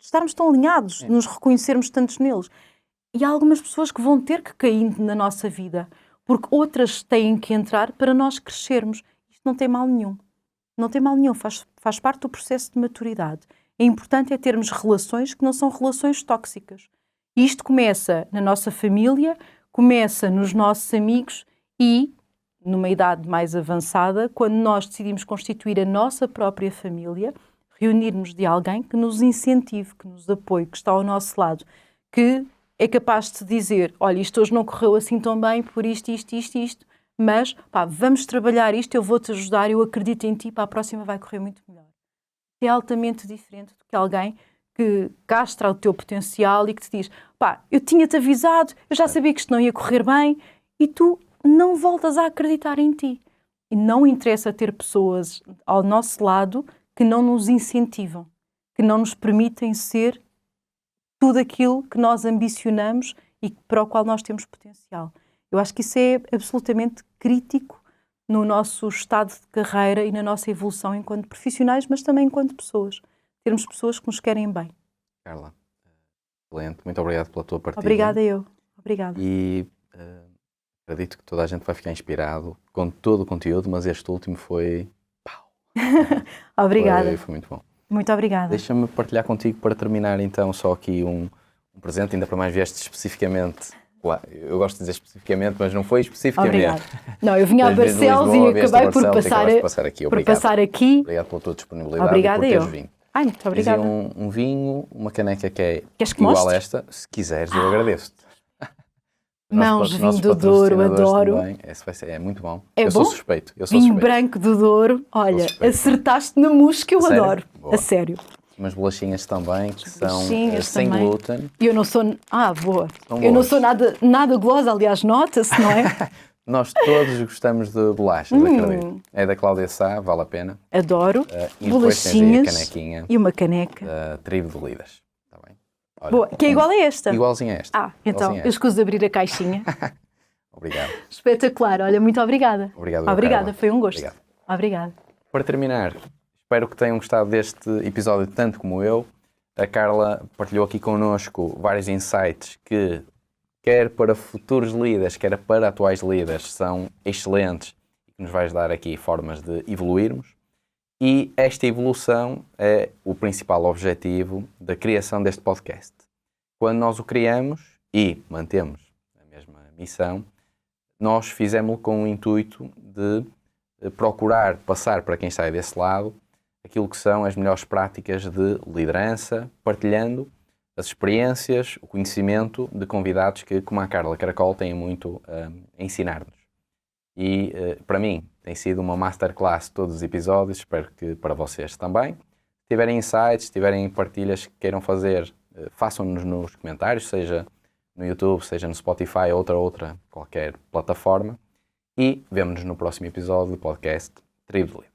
estarmos tão alinhados, de nos reconhecermos tantos neles. E há algumas pessoas que vão ter que cair na nossa vida, porque outras têm que entrar para nós crescermos. Isto não tem mal nenhum. Não tem mal nenhum, faz parte do processo de maturidade. É importante termos relações que não são relações tóxicas. E isto começa na nossa família, começa nos nossos amigos e, numa idade mais avançada, quando nós decidimos constituir a nossa própria família, reunirmos de alguém que nos incentive, que nos apoie, que está ao nosso lado, que é capaz de dizer, olha, isto hoje não correu assim tão bem por isto, mas vamos trabalhar isto, eu vou-te ajudar, eu acredito em ti, para a próxima vai correr muito melhor. É altamente diferente do que alguém que castra o teu potencial e que te diz, eu tinha-te avisado, eu já sabia que isto não ia correr bem e tu não voltas a acreditar em ti. E não interessa ter pessoas ao nosso lado que não nos incentivam, que não nos permitem ser tudo aquilo que nós ambicionamos e para o qual nós temos potencial. Eu acho que isso é absolutamente crítico no nosso estado de carreira e na nossa evolução enquanto profissionais, mas também enquanto pessoas. Termos pessoas que nos querem bem. Carla, excelente. Muito obrigado pela tua partilha. Obrigada eu. Obrigada. E acredito que toda a gente vai ficar inspirado com todo o conteúdo, mas este último foi... Obrigada. Foi muito bom. Muito obrigada. Deixa-me partilhar contigo para terminar então só aqui um presente, ainda para mais vieste especificamente... Eu gosto de dizer especificamente, mas não foi especificamente. Obrigada. Não, eu vinha a Barcelos e acabei por passar aqui. Obrigado pela tua disponibilidade. Obrigada e por teres vindo. Ai, muito obrigada. Um vinho, uma caneca que é igual a esta. Se quiseres, eu agradeço-te. Mãos, vinho do Douro, adoro. Esse vai ser, é muito bom. É eu bom? Sou suspeito. Vinho branco do Douro. Olha, acertaste na mousse que eu adoro. Boa. A sério. Umas bolachinhas também, que são sem glúten. Eu não sou... boa. Eu não sou nada gulosa, aliás, nota-se, não é? Nós todos gostamos de bolachas, acredito. É da Cláudia Sá, vale a pena. Adoro. E bolachinhas depois tens aí a canequinha. E uma caneca. Tribo de Lidas. Está bem? Olha, boa, que é igual a esta. Igualzinho a esta. Então, eu escuso de abrir a caixinha. Obrigado. Espetacular. Olha, muito obrigada. Obrigada, foi um gosto. Obrigada. Para terminar, espero que tenham gostado deste episódio tanto como eu. A Carla partilhou aqui connosco vários insights que, quer para futuros líderes, quer para atuais líderes, são excelentes e que nos vais dar aqui formas de evoluirmos. E esta evolução é o principal objetivo da criação deste podcast. Quando nós o criamos e mantemos a mesma missão, nós fizemos-lo com o intuito de procurar passar para quem está desse lado aquilo que são as melhores práticas de liderança, partilhando as experiências, o conhecimento de convidados que, como a Carla Caracol, têm muito a ensinar-nos. E, para mim, tem sido uma masterclass todos os episódios, espero que para vocês também. Se tiverem insights, se tiverem partilhas que queiram fazer, façam-nos nos comentários, seja no YouTube, seja no Spotify, outra qualquer plataforma. E vemo-nos no próximo episódio do podcast Tribo de Líderes.